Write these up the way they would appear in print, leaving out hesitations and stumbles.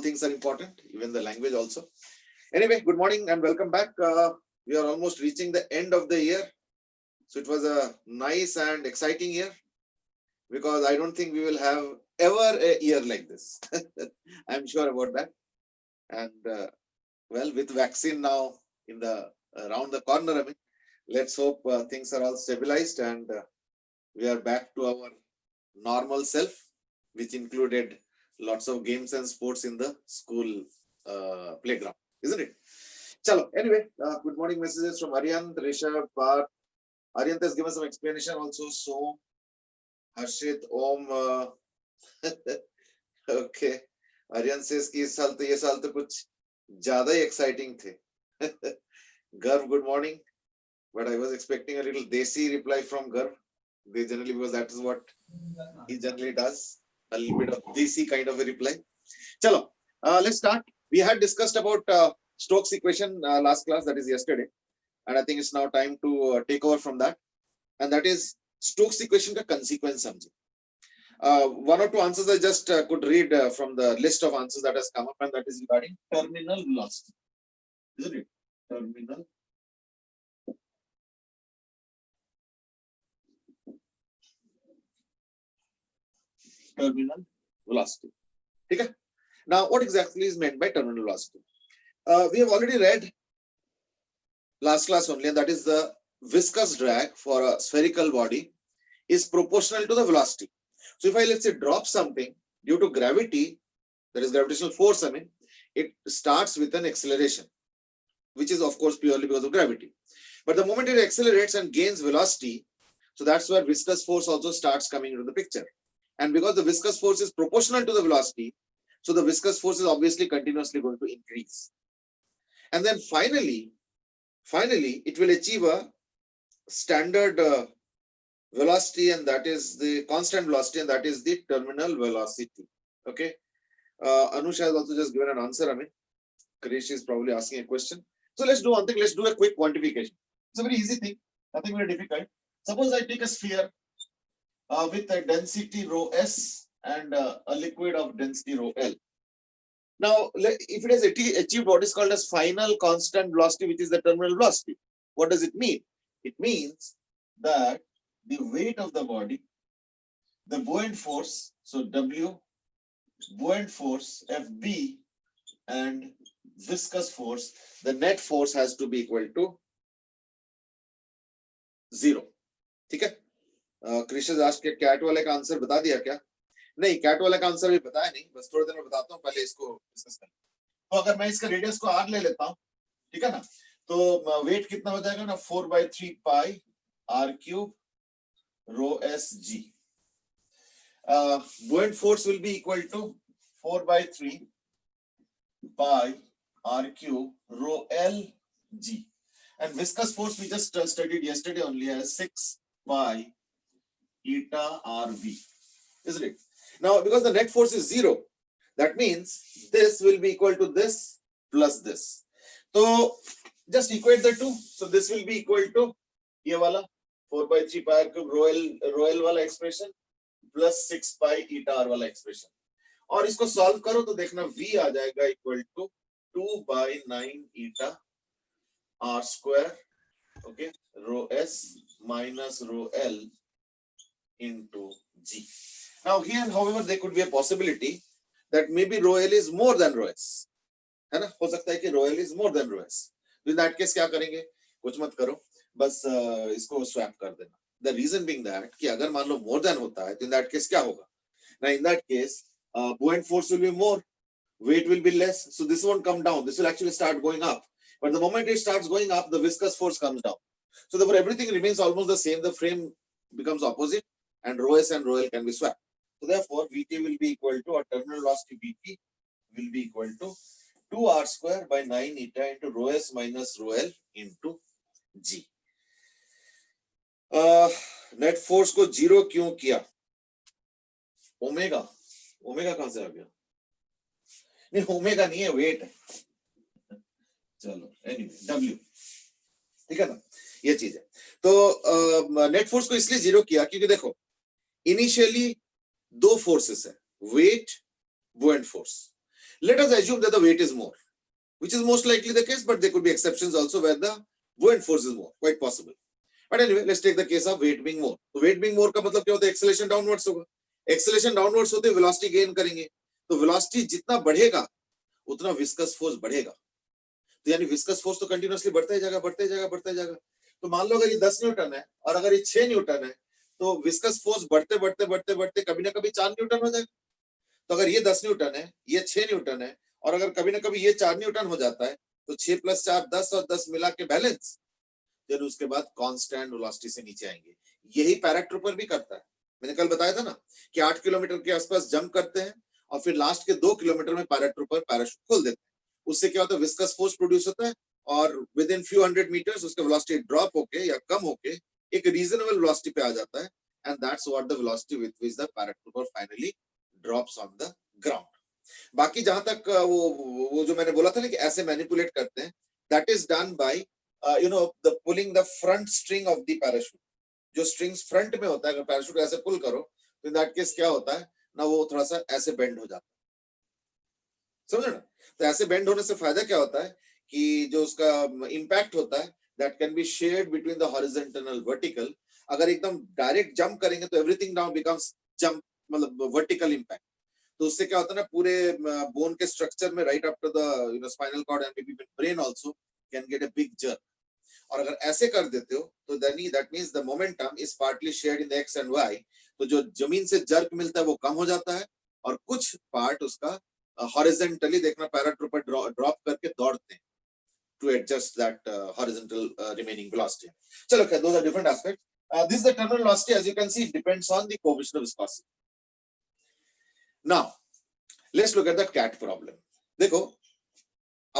things are important, even the language also. Anyway, good morning and welcome back. We are almost reaching the end of the year. So it was a nice and exciting year because I don't think we will have ever a year like this. I'm sure about that. And well, with vaccine now in the around the corner, I mean, let's hope things are all stabilized and we are back to our normal self, which included lots of games and sports in the school playground, isn't it? Chalo, anyway, good morning messages from Aryant, Rishabh, Parth. Aryant has given some explanation also. So, Harshit, Om. Okay. Aryant says कि ये साल तो कुछ ज़्यादा ही exciting थे. Garv, good morning. But I was expecting a little desi reply from Garv. They generally, because that is what he generally does. A little bit of desi kind of a reply. Chalo, let's start. We had discussed about Stokes equation last class, that is yesterday. And I think it's now time to take over from that. And that is Stokes equation ka consequence samjhe. One or two answers I just could read from the list of answers that has come up, and that is regarding terminal velocity. Isn't it? Terminal velocity. Okay? Now, what exactly is meant by terminal velocity? We have already read last class only, and that is the viscous drag for a spherical body is proportional to the velocity. So if I, let's say, drop something due to gravity, that is gravitational force, I mean, it starts with an acceleration, which is of course purely because of gravity. But the moment it accelerates and gains velocity, so that's where viscous force also starts coming into the picture. And because the viscous force is proportional to the velocity, so the viscous force is obviously continuously going to increase. And then finally, it will achieve a standard velocity, and that is the constant velocity, and that is the terminal velocity. Okay. Anusha has also just given an answer. I mean, Krish is probably asking a question. So let's do one thing. Let's do a quick quantification. It's a very easy thing, nothing very difficult. Suppose I take a sphere with a density rho s and a liquid of density rho l. Now, if it has achieved what is called as final constant velocity, which is the terminal velocity, what does it mean? It means that the weight of the body, the buoyant force, so W, buoyant force, FB, and viscous force, the net force has to be equal to 0. ठीक है? Krish has asked कि cat वाले का answer बता दिया क्या? नहीं, cat वाले का आंसर भी बताया नहीं, बस थोड़ी देर में बताता हूँ, पहले इसको डिस्कस करें. तो अगर मैं इसका रेडियस को r ले लेता हूँ, ठीक है ना, तो वेट कितना हो जाएगा ना, 4/3 पाई r cube rho s g. Buoyant force will be equal to 4/3 pi r cube rho l g, and viscous force we just studied yesterday only as 6 pi eta rv, isn't it? Now, because the net force is 0, that means this will be equal to this plus this. So just equate the two. So this will be equal to ये वाला 4/3 pi r cube rho l वाला expression plus 6 pi eta r वाला expression. और इसको solve करो तो देखना v आ जाएगा equal to 2/9 eta r square, okay, rho s minus rho l into g. Now here, however, there could be a possibility that maybe rho l is more than rho s, है ना? हो सकता है कि rho l is more than rho s. तो in that case क्या करेंगे? कुछ मत करो, बस इसको swap कर देना. The reason being that कि अगर मान लो more than होता है, तो in that case क्या होगा? Now in that case, buoyant force will be more, weight will be less, so this won't come down. This will actually start going up. But the moment it starts going up, the viscous force comes down. So therefore, everything remains almost the same. The frame becomes opposite, and rho s and rho l can be swapped. So therefore, Vt will be equal to, or terminal velocity Vt will be equal to 2r square by 9 eta into rho s minus rho l into g. Net force को 0 क्यों किया? Omega कहां से आ गया? नहीं, omega नहीं है, wait है. चलो, anyway, W, ठीक है ना, ये चीज है. तो नेट फोर्स को इसलिए 0 किया क्योंकि देखो इनिशियली दो फोर्सेस है, weight, buoyant force. Let us assume that the weight is more, which is most likely the case, but there could be exceptions also where the buoyant force is more, quite possible. But anyway, let's take the case of weight being more. So weight being more का मतलब क्या होता है? Acceleration downwards होगा. Acceleration downwards होते velocity gain करेंगे. तो velocity जितना बढ़ेगा, उतना viscous force बढ़ेगा. तो यानी viscous force तो continuously बढ़ता ही जाएगा, बढ़ता ही जाएगा, बढ़ता ही जाएगा. तो मान लो अगर ये 10 न्यूटन है और अगर ये 6 न्यूटन है, तो viscous force बढ़ते बढ़ते बढ़ते बढ़ते कभी ना कभी 4 न्यूटन हो जाएगा. तो अगर ये 10 न्यूटन है, ये 6 न्यूटन है, और अगर कभी ना कभी ये 4 न्यूटन हो जाता है, तो 6 + 4 10 और 10 मिला के बैलेंस, फिर उसके बाद कांस्टेंट वेलोसिटी से नीचे आएंगे. यही पैराट्रूपर भी करता है. मैंने कल बताया था ना कि 8 किलोमीटर के आसपास जंप करते हैं और फिर लास्ट के 2 किलोमीटर में पैराट्रूपर पैराशूट खोल देते हैं. उससे क्या होता है? विस्कस फोर्स प्रोड्यूस होता है और within few hundred metres उसका वेलोसिटी ड्रॉप होके या कम होके एक रीजनेबल वेलोसिटी पे आ जाता है. And that's what the velocity with which the paratrooper finally drops on the ground. बाकी जहां तक वो जो मैंने बोला था ना कि ऐसे मैनिपुलेट करते हैं, that is done by the pulling the front string of the parachute. जो स्ट्रिंग्स फ्रंट में होता है, अगर पैराशूट ऐसे पुल करो तो इन दैट केस क्या होता है ना, वो थोड़ा सा ऐसे बेंड हो जाता है. समझे ना? तो ऐसे बेंड होने से फायदा क्या होता है कि जो उसका इंपैक्ट होता है that can be shared between the horizontal and vertical. अगर एकदम डायरेक्ट जंप करेंगे तो एवरीथिंग नाउ बिकम्स जंप, मतलब वर्टिकल इंपैक्ट. तो उससे क्या होता है ना, पूरे बोन के स्ट्रक्चर में right after the spinal cord and may be brain also can get a big jerk. और अगर ऐसे कर देते हो तो that means the momentum is partly shared in the X and Y. तो जो जमीन से जर्क मिलता है वो कम हो जाता है और कुछ पार्ट उसका हॉरिजॉन्टली, देखना पैराट्रूपर ड्रॉप करके दौड़ते हैं to adjust that horizontal remaining velocity. चलो खैर, those are different aspect. This is the terminal velocity. As you can see, depends on the coefficient of viscosity. Now let's look at the cat problem. देखो,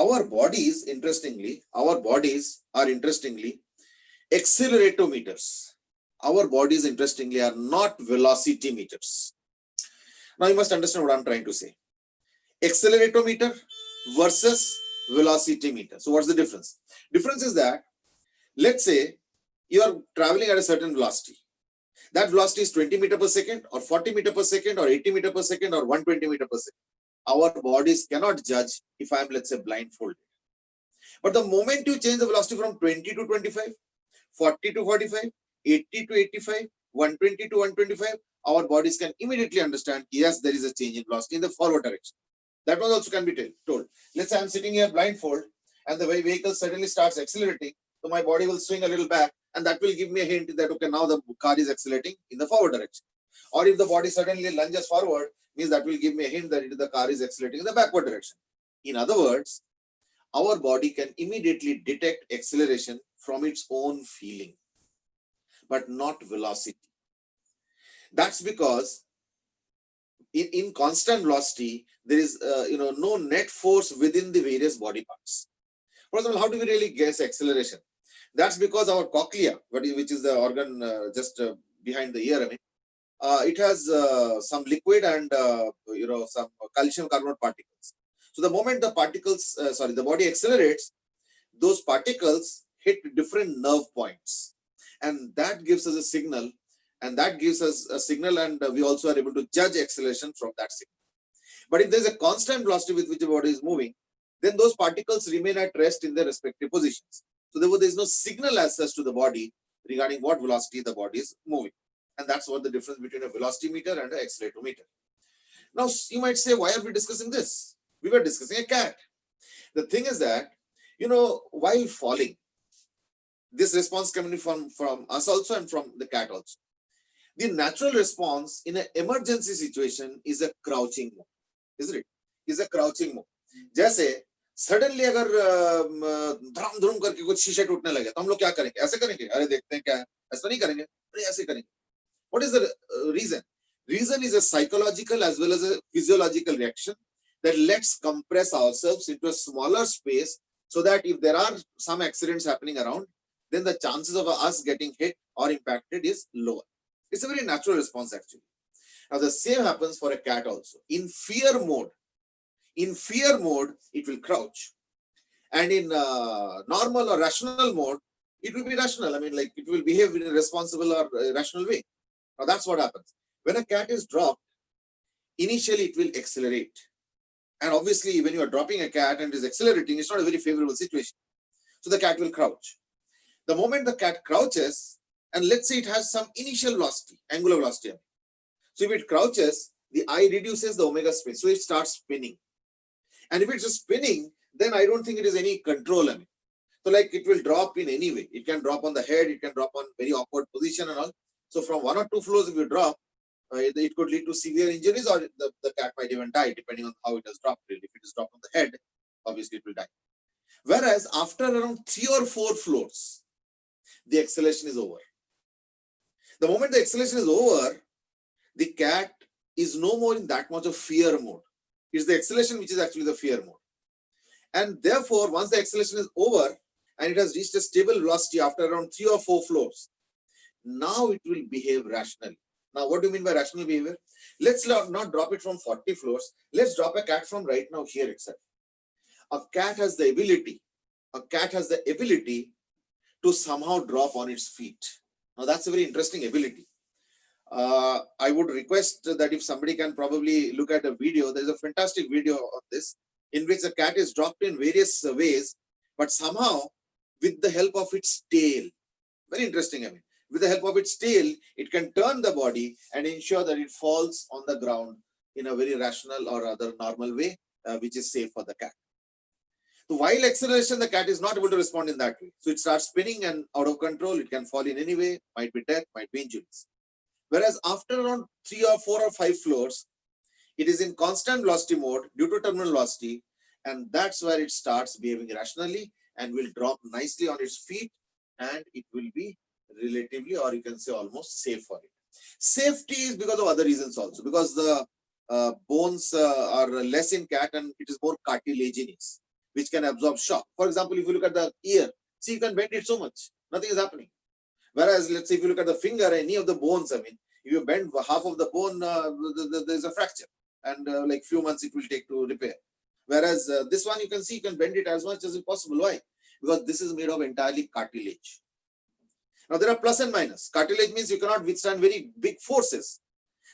our bodies are interestingly acceleratometers. Our bodies interestingly are not velocity meters. Now you must understand what I'm trying to say. Acceleratometer versus velocity meter. So what's the difference? Difference is that, let's say you are traveling at a certain velocity. That velocity is 20 meter per second or 40 meter per second or 80 meter per second or 120 meter per second. Our bodies cannot judge if I am, let's say, blindfolded. But the moment you change the velocity from 20 to 25, 40 to 45, 80 to 85, 120 to 125, our bodies can immediately understand, yes, there is a change in velocity in the forward direction. That one also can be told. Let's say I'm sitting here blindfold and the vehicle suddenly starts accelerating, so my body will swing a little back and that will give me a hint that, okay, now the car is accelerating in the forward direction. Or if the body suddenly lunges forward, means that will give me a hint that the car is accelerating in the backward direction. In other words, our body can immediately detect acceleration from its own feeling, but not velocity. That's because in constant velocity, there is no net force within the various body parts. For example, how do we really guess acceleration? That's because our cochlea, which is the organ just behind the ear, it has some liquid and some calcium carbonate particles. So the moment the the body accelerates, those particles hit different nerve points, and that gives us a signal, and we also are able to judge acceleration from that signal. But if there's a constant velocity with which the body is moving, then those particles remain at rest in their respective positions. So therefore, there is no signal as such to the body regarding what velocity the body is moving. And that's what the difference between a velocity meter and an acceleratometer. Now, you might say, why are we discussing this? We were discussing a cat. The thing is that, while falling, this response coming from us also and from the cat also. The natural response in an emergency situation is a crouching mode, isn't it? Is a crouching mode. जैसे suddenly अगर धड़ाम धड़ूम करके कुछ शीशे टूटने लगे तो हम लोग क्या करेंगे? ऐसे करेंगे, अरे देखते हैं क्या है, ऐसा नहीं करेंगे, अरे ऐसे करेंगे. What is the reason? Reason is a psychological as well as a physiological reaction that lets compress ourselves into a smaller space so that if there are some accidents happening around, then the chances of us getting hit or impacted is lower. It's a very natural response actually. Now the same happens for a cat also. In fear mode, it will crouch. And in normal or rational mode, it will be rational. It will behave in a responsible or rational way. Now that's what happens. When a cat is dropped, initially it will accelerate. And obviously, when you are dropping a cat and it is accelerating, it's not a very favorable situation. So the cat will crouch. The moment the cat crouches, and let's say it has some initial velocity, angular velocity. So if it crouches, the eye reduces the omega space. So it starts spinning. And if it's just spinning, then I don't think it is any control. So like it will drop in any way. It can drop on the head, it can drop on very awkward position and all. So from 1 or 2 floors, if you drop, it could lead to severe injuries, or the cat might even die, depending on how it has dropped. If it is dropped on the head, obviously it will die. Whereas after around 3 or 4 floors, the acceleration is over. The moment the acceleration is over, the cat is no more in that much of fear mode. It's the acceleration which is actually the fear mode. And therefore, once the acceleration is over and it has reached a stable velocity after around 3 or 4 floors, now it will behave rationally. Now, what do you mean by rational behavior? Let's not drop it from 40 floors. Let's drop a cat from right now here itself. A cat has the ability to somehow drop on its feet. Now, that's a very interesting ability. I would request that if somebody can probably look at a video, there's a fantastic video of this in which the cat is dropped in various ways, but somehow with the help of its tail, very interesting, with the help of its tail, it can turn the body and ensure that it falls on the ground in a very rational or other normal way, which is safe for the cat. So while acceleration, the cat is not able to respond in that way. So it starts spinning and out of control. It can fall in any way, might be death, might be injuries. Whereas after around 3 or 4 or 5 floors, it is in constant velocity mode due to terminal velocity, and that's where it starts behaving rationally and will drop nicely on its feet, and it will be relatively, or you can say almost safe for it. Safety is because of other reasons also, because the bones are less in cat and it is more cartilaginous, which can absorb shock. For example, if you look at the ear, see, you can bend it so much, nothing is happening. Whereas, let's say if you look at the finger, any of the bones, if you bend half of the bone, there's a fracture, and like few months it will take to repair. Whereas this one, you can see, you can bend it as much as possible. Why? Because this is made of entirely cartilage. Now there are plus and minus. Cartilage means you cannot withstand very big forces,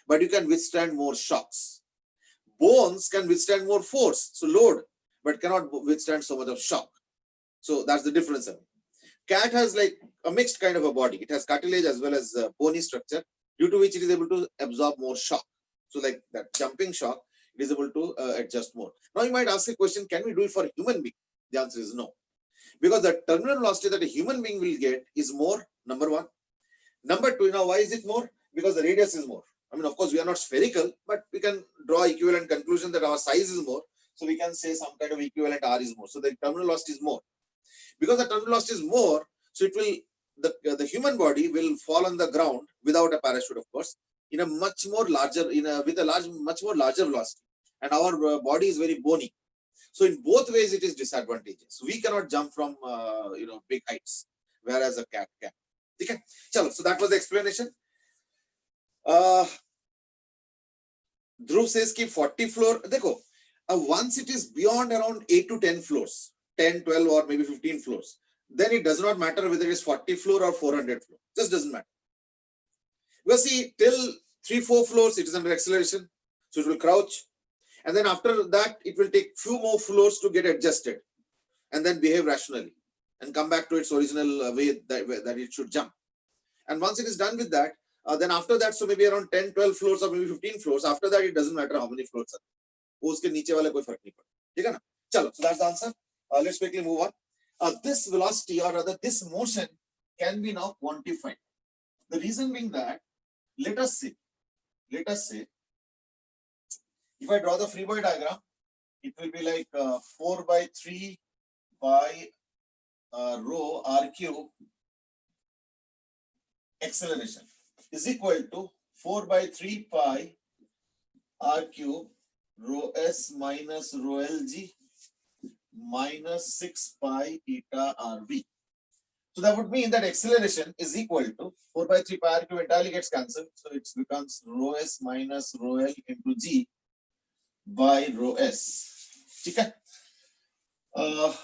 but you can withstand more shocks. Bones can withstand more force, so load, but cannot withstand so much of shock. So that's the difference. Cat has like a mixed kind of a body. It has cartilage as well as bony structure, due to which it is able to absorb more shock. So like that jumping shock, it is able to adjust more. Now you might ask a question, can we do it for a human being? The answer is no. Because the terminal velocity that a human being will get is more, number one. Number two, now why is it more? Because the radius is more. Of course, we are not spherical, but we can draw equivalent conclusion that our size is more. So we can say some kind of equivalent R is more. So the terminal velocity is more. Because the terminal velocity is more, so it will, the human body will fall on the ground without a parachute, of course, in a much more larger, much more larger velocity. And our body is very bony. So in both ways, it is disadvantageous. We cannot jump from, big heights, whereas a cat can. Okay. So that was the explanation. Dhruv says keep 40 floor. Dekho, once it is beyond around 8 to 10 floors, 10, 12, or maybe 15 floors, then it does not matter whether it is 40 floor or 400 floor. Just doesn't matter. Because see, till 3, 4 floors, it is under acceleration. So it will crouch. And then after that, it will take few more floors to get adjusted and then behave rationally and come back to its original way that it should jump. And once it is done with that, then after that, so maybe around 10, 12 floors or maybe 15 floors, after that, it doesn't matter how many floors are. Uske niche wala koi fark nahi padta. Chalo, so that's the answer. Let's quickly move on. This velocity, or rather this motion, can be now quantified. The reason being that, let us say, if I draw the free body diagram, it will be like 4 by 3 by rho r cube acceleration is equal to 4 by 3 pi r cube rho s minus rho lg minus 6 pi eta rv. So that would mean that acceleration is equal to 4 by 3 pi r cube entirely gets cancelled. So it becomes rho s minus rho l into g by rho s. Okay.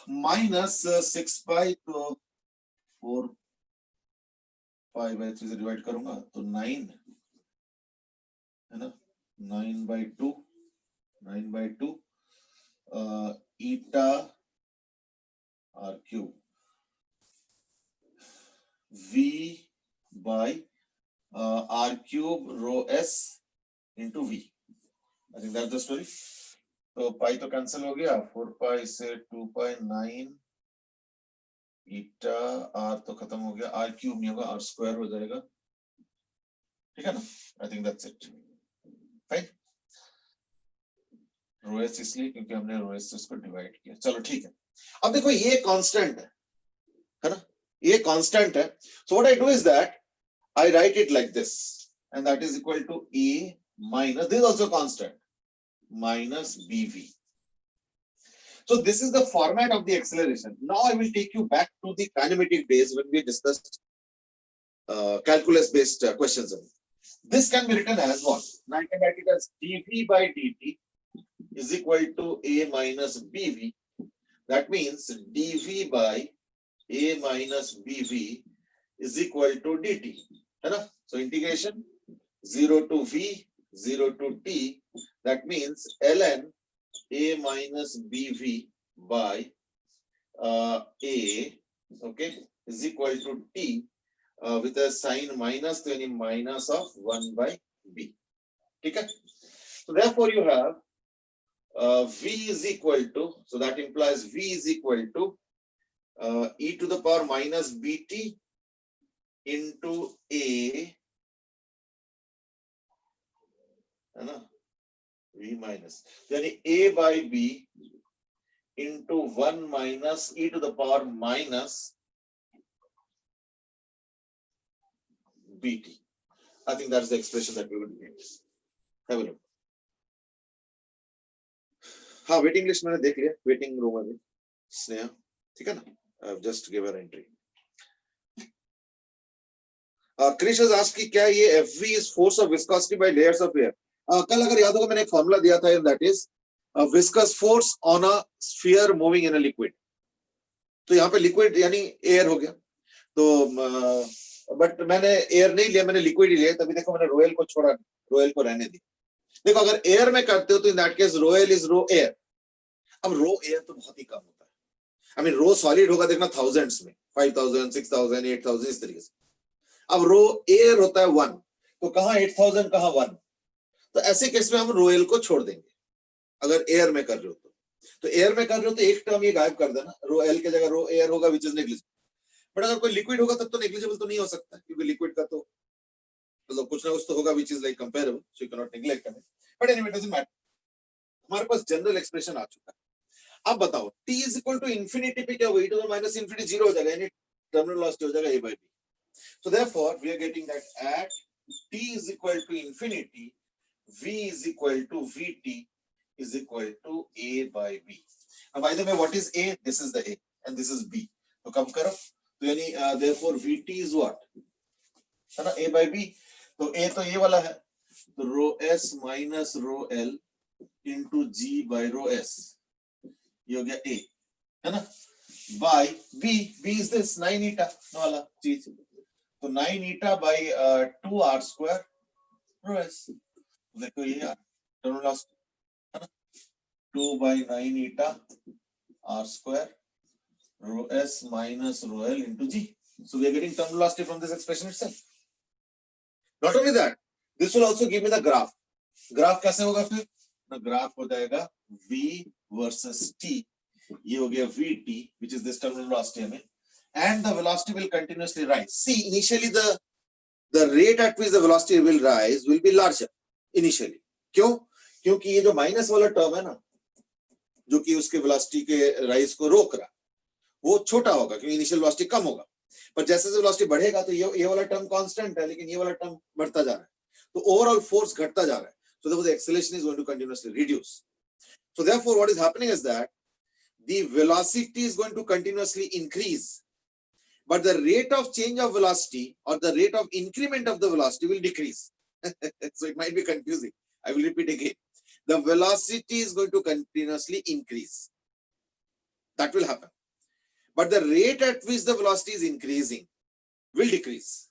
Minus 6 pi to 4 pi by 3 से divide करूंगा तो 9 है ना, 9 by 2 eta r cube v by r cube rho s into v. I think that's the story. तो पाई तो cancel हो गया, 4 पाई से 2 पाई 9 ईटा आर तो खत्म हो गया, आर क्यूब नहीं होगा, आर स्क्वायर हो जाएगा, ठीक है ना? I think that's it, fine. रो एस इसलिए क्योंकि हमने रो एस से उसको डिवाइड किया, चलो ठीक है। अब देखो ये कांस्टेंट है ना, ये कांस्टेंट है, so what I do is that I write it like this and that is equal to a minus, this is also constant, minus bv. So this is the format of the acceleration. Now I will take you back to the kinematic days when we discussed calculus based questions. This can be written as what? Now I can write it as dv by dt is equal to a minus bv. That means dv by a minus bv is equal to dt, है ना? So integration 0 to v, 0 to t, that means ln a minus bv by a, okay, is equal to t with a sign minus, तो यानी minus of 1 by b, ठीक है? So therefore you have v is equal to, so that implies v is equal to e to the power minus bt into a, है ना, v minus, यानी a by b into 1 minus e to the power minus bt. I think that's the expression that we will get. Have a look. हाँ, waiting list मैंने देख लिया, waiting room में स्नेहा, ठीक है ना? I've just give her entry. Krish has asked कि क्या ये Fv is force of viscosity by layers of air. कल अगर याद होगा मैंने एक फॉर्मूला दिया था, that is viscous force on a sphere moving in a liquid. तो यहाँ पे liquid यानी air हो गया, तो बट मैंने air नहीं लिया, मैंने liquid ही लिया, तभी देखो मैंने रोएल को छोड़ा, रोएल को रहने दी। देखो अगर air में करते हो तो in that case Roel is row air. अब रो air तो बहुत ही कम होता है, I mean रो solid होगा देखना thousands में, 5000, 6000, 8000 इस तरीके से। अब रो air होता है 1, तो कहाँ 8000 कहाँ 1, तो ऐसे केस में हम रोएल को छोड़ देंगे अगर एयर में कर रहे हो तो एयर में कर रहे हो तो एक टर्म ये गायब कर देना, रो एल के जगह रो एयर होगा विच इज नेग्लिजिबल। बट अगर कोई लिक्विड होगा तब तो नेग्लिजिबल तो नहीं हो सकता, क्योंकि लिक्विड का तो मतलब कुछ ना कुछ तो होगा which is like comparable, so you can not neglect it. But anyway doesn't matter, हमारे पास जनरल एक्सप्रेशन आ चुका है। अब बताओ t is equal to infinity पे क्या होगा, e to the minus infinity 0 हो जाएगा, यानी टर्मिनल वेलोसिटी हो जाएगा a by b। So therefore we are getting that at t is equal to infinity v is equal to vt is equal to a by b. Now by the way, what is a? This is the a and this is b. तो कम करो, तो यानी therefore vt is what, है ना, a by b। तो a तो ये वाला है, तो रो s minus row l into g by row s, ये हो गया a, है ना, by b, b is this 9 eta वाला चीज, तो 9 eta by 2 r square row s। देखो ये टर्मिनल वेलोसिटी है ना, 2 by 9 eta r square rho s minus rho l into g. So we are getting terminal velocity from this expression itself. Not only that, this will also give me the graph. Graph कैसे होगा फिर? ना graph हो जाएगा v versus t, ये हो गया vt which is this terminal velocity हमें, and the velocity will continuously rise. See, initially the rate at which the velocity will rise will be larger initially. क्यों? क्योंकि ये जो माइनस वाला टर्म है ना, जो कि उसके वेलोसिटी के राइज को रोक रहा, वो छोटा होगा क्योंकि इनिशियल वेलोसिटी कम होगा। पर जैसे जैसे वेलोसिटी बढ़ेगा तो ये वाला टर्म कांस्टेंट है, लेकिन ये वाला टर्म बढ़ता जा रहा है, तो ओवरऑल फोर्स घटता जा रहा है। So therefore the acceleration is going to continuously reduce. So therefore what is happening is that the velocity is going to continuously increase, but the rate of change of velocity or the rate of increment of the velocity will decrease. So it might be confusing. I will repeat again. The velocity is going to continuously increase. That will happen. But the rate at which the velocity is increasing will decrease.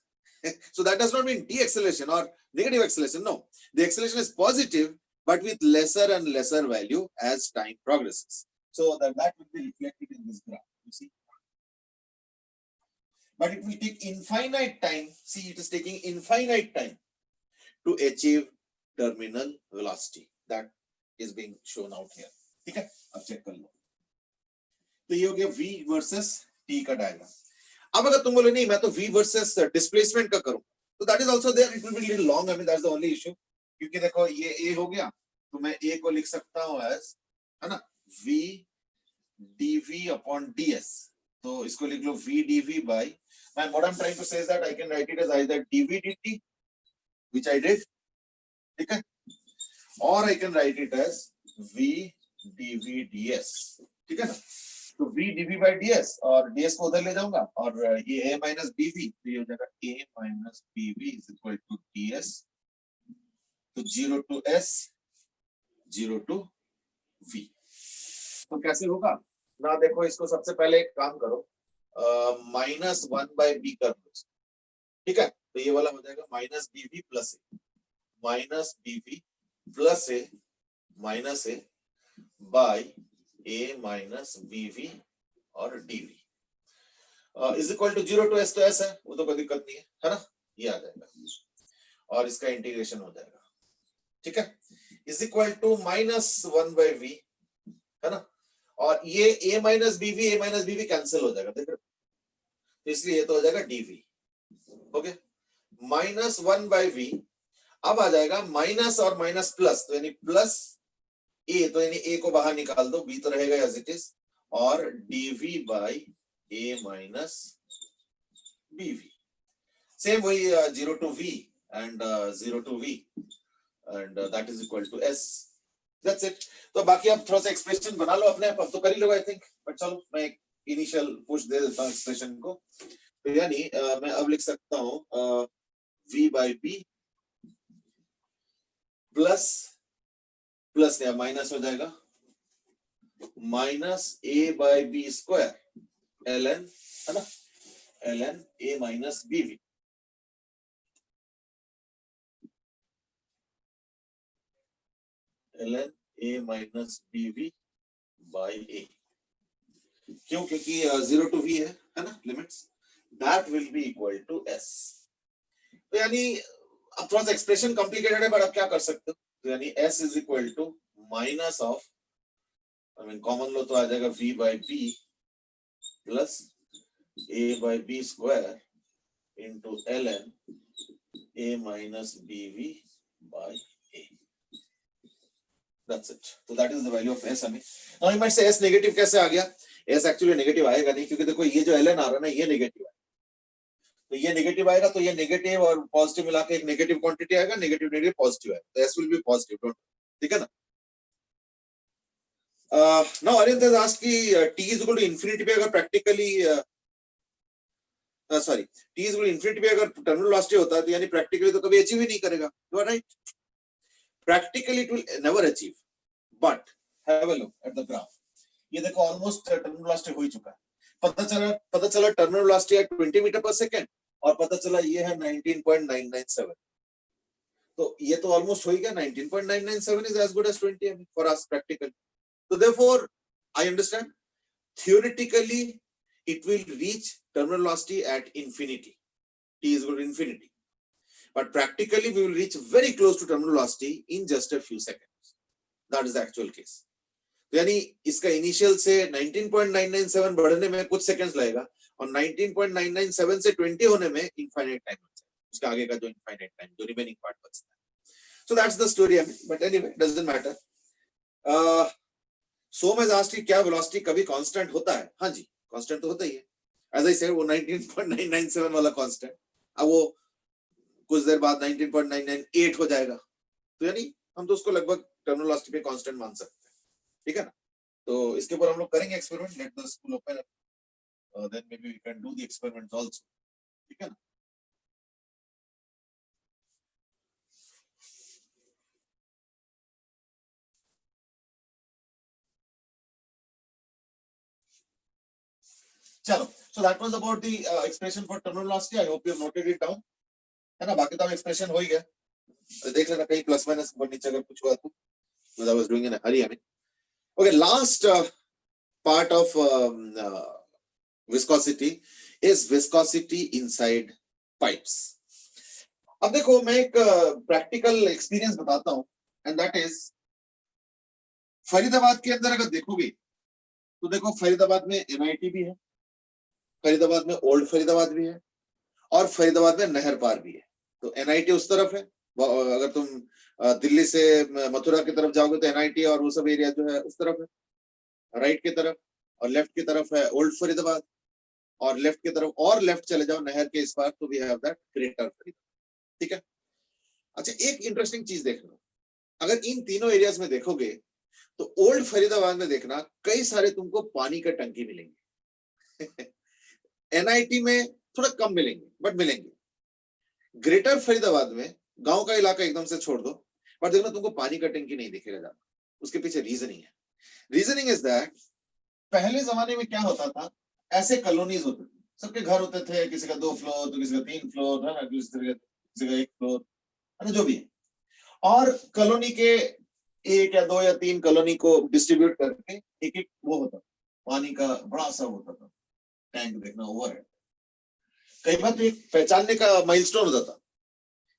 So that does not mean deceleration or negative acceleration. No, the acceleration is positive, but with lesser and lesser value as time progresses. So that will be reflected in this graph, you see. But it will take infinite time. See, it is taking infinite time to achieve terminal velocity. That is being shown out here. ठीक है, अब check कर लो. तो ये हो गया v versus t का diagram. अब अगर तुम बोले नहीं मैं तो v वर्सेस डिस्प्लेसमेंट का करूं, तो that is also there. It will be little long. I mean that's the only issue. क्योंकि देखो ये a हो गया, तो मैं a को लिख सकता हूं एज, है ना, v dv upon ds. तो इसको लिख लो v dv by, and what I'm trying to say is that I can write it as either dv dt, which I did, ठीक है, or I can write it as v dv ds. ठीक है ना. तो v dv by ds, और ds को उधर ले जाऊंगा, और ये a minus bv, तो ये हो जाएगा a minus bv is equal to ds. तो 0 to s, 0 to v. तो कैसे होगा ना, देखो इसको सबसे पहले एक काम करो, -1 by b कर लो, ठीक है. तो ये वाला हो जाएगा minus bv plus A, minus bv plus A minus A by a minus bv और dv is equal to 0 to s. तो s है, वो तो कोई दिक्कत नहीं है ना. ये आ जाएगा और इसका इंटीग्रेशन हो जाएगा, ठीक है, is equal to -1 by v, है ना. और ये a माइनस bv कैंसिल हो जाएगा, देख रहे हो, तो इसलिए ये तो हो जाएगा dv. Okay, -1 by v. अब आ जाएगा माइनस और माइनस प्लस, तो यानी प्लस a, तो यानी a को बाहर निकाल दो, b तो रहेगा एज इट इज, और dv by a minus bv. Same वही 0 to v and 0 to v, and that is equal to s. That's it. तो बाकी आप थोड़ा सा एक्सप्रेशन बना लो अपने, अब तो कर ही लो आई थिंक. बट चलो मैं एक इनिशियल पुश दे देता हूँ एक्सप्रेशन को. तो यानी मैं अब लिख सकता हूँ v by b plus plus या माइनस हो जाएगा minus a by b square ln, है ना, ln a minus bv. ln a minus bv by a. क्यों? क्योंकि 0 to v है ना limits. That will be equal to s. तो यानी अब थोड़ा सा एक्सप्रेशन कॉम्प्लिकेटेड है, बट आप क्या कर सकते हो. तो यानी s is equal to minus of, I mean common लो तो आ जाएगा v by b plus a by b square into ln a minus bv by a. That's it. So that is the value of s. हमें now you might say s negative कैसे आ गया. s actually negative आएगा नहीं, क्योंकि देखो ये जो ln आ रहा है ना, ये नेगेटिव है, तो ये नेगेटिव आएगा, तो ये नेगेटिव और पॉजिटिव मिला के एक नेगेटिव क्वांटिटी आएगा, नेगेटिव नेगेटिव पॉजिटिव है, तो s will be positive. Don't, ठीक है ना. now Arvind has asked कि t is equal to infinity पे अगर practically sorry t is equal to infinity पे अगर टर्मिनल वेलोसिटी होता है, तो यानी प्रैक्टिकली तो कभी अचीव ही नहीं करेगा. You are right. Practically it will never achieve, but have a look at the graph. ये देखो ऑलमोस्ट टर्मिनल वेलोसिटी हो ही चुका है. पता चला टर्मिनल वेलोसिटी है 20 मीटर पर सेकंड, और पता चला ये है 19.997. तो ये तो ऑलमोस्ट हो ही गया. 19.997 is as good as 20 for us practically. So therefore I understand theoretically it will reach terminal velocity at infinity. T is equal to infinity. But practically we will reach very close to terminal velocity in just a few seconds. That is the actual case. यानी इसका initial से 19.997 बढ़ने में कुछ seconds लगेगा, और 19.997 से 20 होने में इनफाइनाइट टाइम बचता है. उसका आगे का जो इनफाइनाइट टाइम, जो रिमेनिंग पार्ट बचता है. So that's the story. But anyway, doesn't matter. Som has asked क्या वेलोसिटी कभी कांस्टेंट होता है. हाँ जी, कांस्टेंट तो होता ही है. As I said, वो 19.997 वाला कांस्टेंट, अब वो कुछ देर बाद 19.998 हो जाएगा, तो यानी हम तो उसको लगभग टर्मिनल वेलोसिटी पे कांस्टेंट मान सकते हैं. ठीक है ना. तो इसके ऊपर हम लोग करेंगे experiment. Let the school open, then may be we can do the experiments also. ठीक है ना. चलो, so that was about the expression for terminal velocity. I hope you have noted it down. है ना. बाकी तो हम एक्सप्रेशन हो ही गया, देख लेना कहीं प्लस माइनस ऊपर नीचे अगर कुछ हुआ तो. because I was doing in a hurry. I mean, okay, last part of viscosity is viscosity inside pipes. अब देखो मैं एक प्रैक्टिकल एक्सपीरियंस बताता हूं, एंड दैट इज फरीदाबाद के अंदर अगर देखोगे तो देखो फरीदाबाद में एनआईटी भी है, फरीदाबाद में ओल्ड फरीदाबाद भी है, और फरीदाबाद में नहर पार भी है। तो एनआईटी उस तरफ है, अगर तुम दिल्ली से मथुरा की तरफ जाओगे तो एनआईटी और वो सब एरिया जो है उस तरफ है, राइट की तरफ, और लेफ्ट की तरफ है ओल्ड फरीदाबाद, और लेफ्ट की तरफ और लेफ्ट चले जाओ नहर के इस पार तो we have that greater Faridabad. ठीक है। अच्छा, एक इंटरेस्टिंग चीज देखना, अगर इन तीनों एरियाज में देखोगे तो ओल्ड फरीदाबाद में देखना कई सारे तुमको पानी का टंकी मिलेंगे एनआईटी में थोड़ा कम मिलेंगे बट मिलेंगे। ग्रेटर फरीदाबाद में गांव का इलाका एकदम से छोड़ दो, पर देखना तुमको पानी का टंकी नहीं दिखेगा ज्यादा। उसके पीछे रीजनिंग है। रीजनिंग इज दैट पहले जमाने में क्या होता था, ऐसे कॉलोनीज होते थे, सबके घर होते थे, किसी का 2 फ्लोर तो किसी का 3 फ्लोर है ना, किसी का 1 फ्लोर है ना, जो भी है। और कॉलोनी के 1 या 2 या 3 कॉलोनी को डिस्ट्रीब्यूट करके एक एक वो होता, पानी का बड़ा सा होता था टैंक, देखना ओवर है। कई बार तो एक पहचानने का माइलस्टोन होता था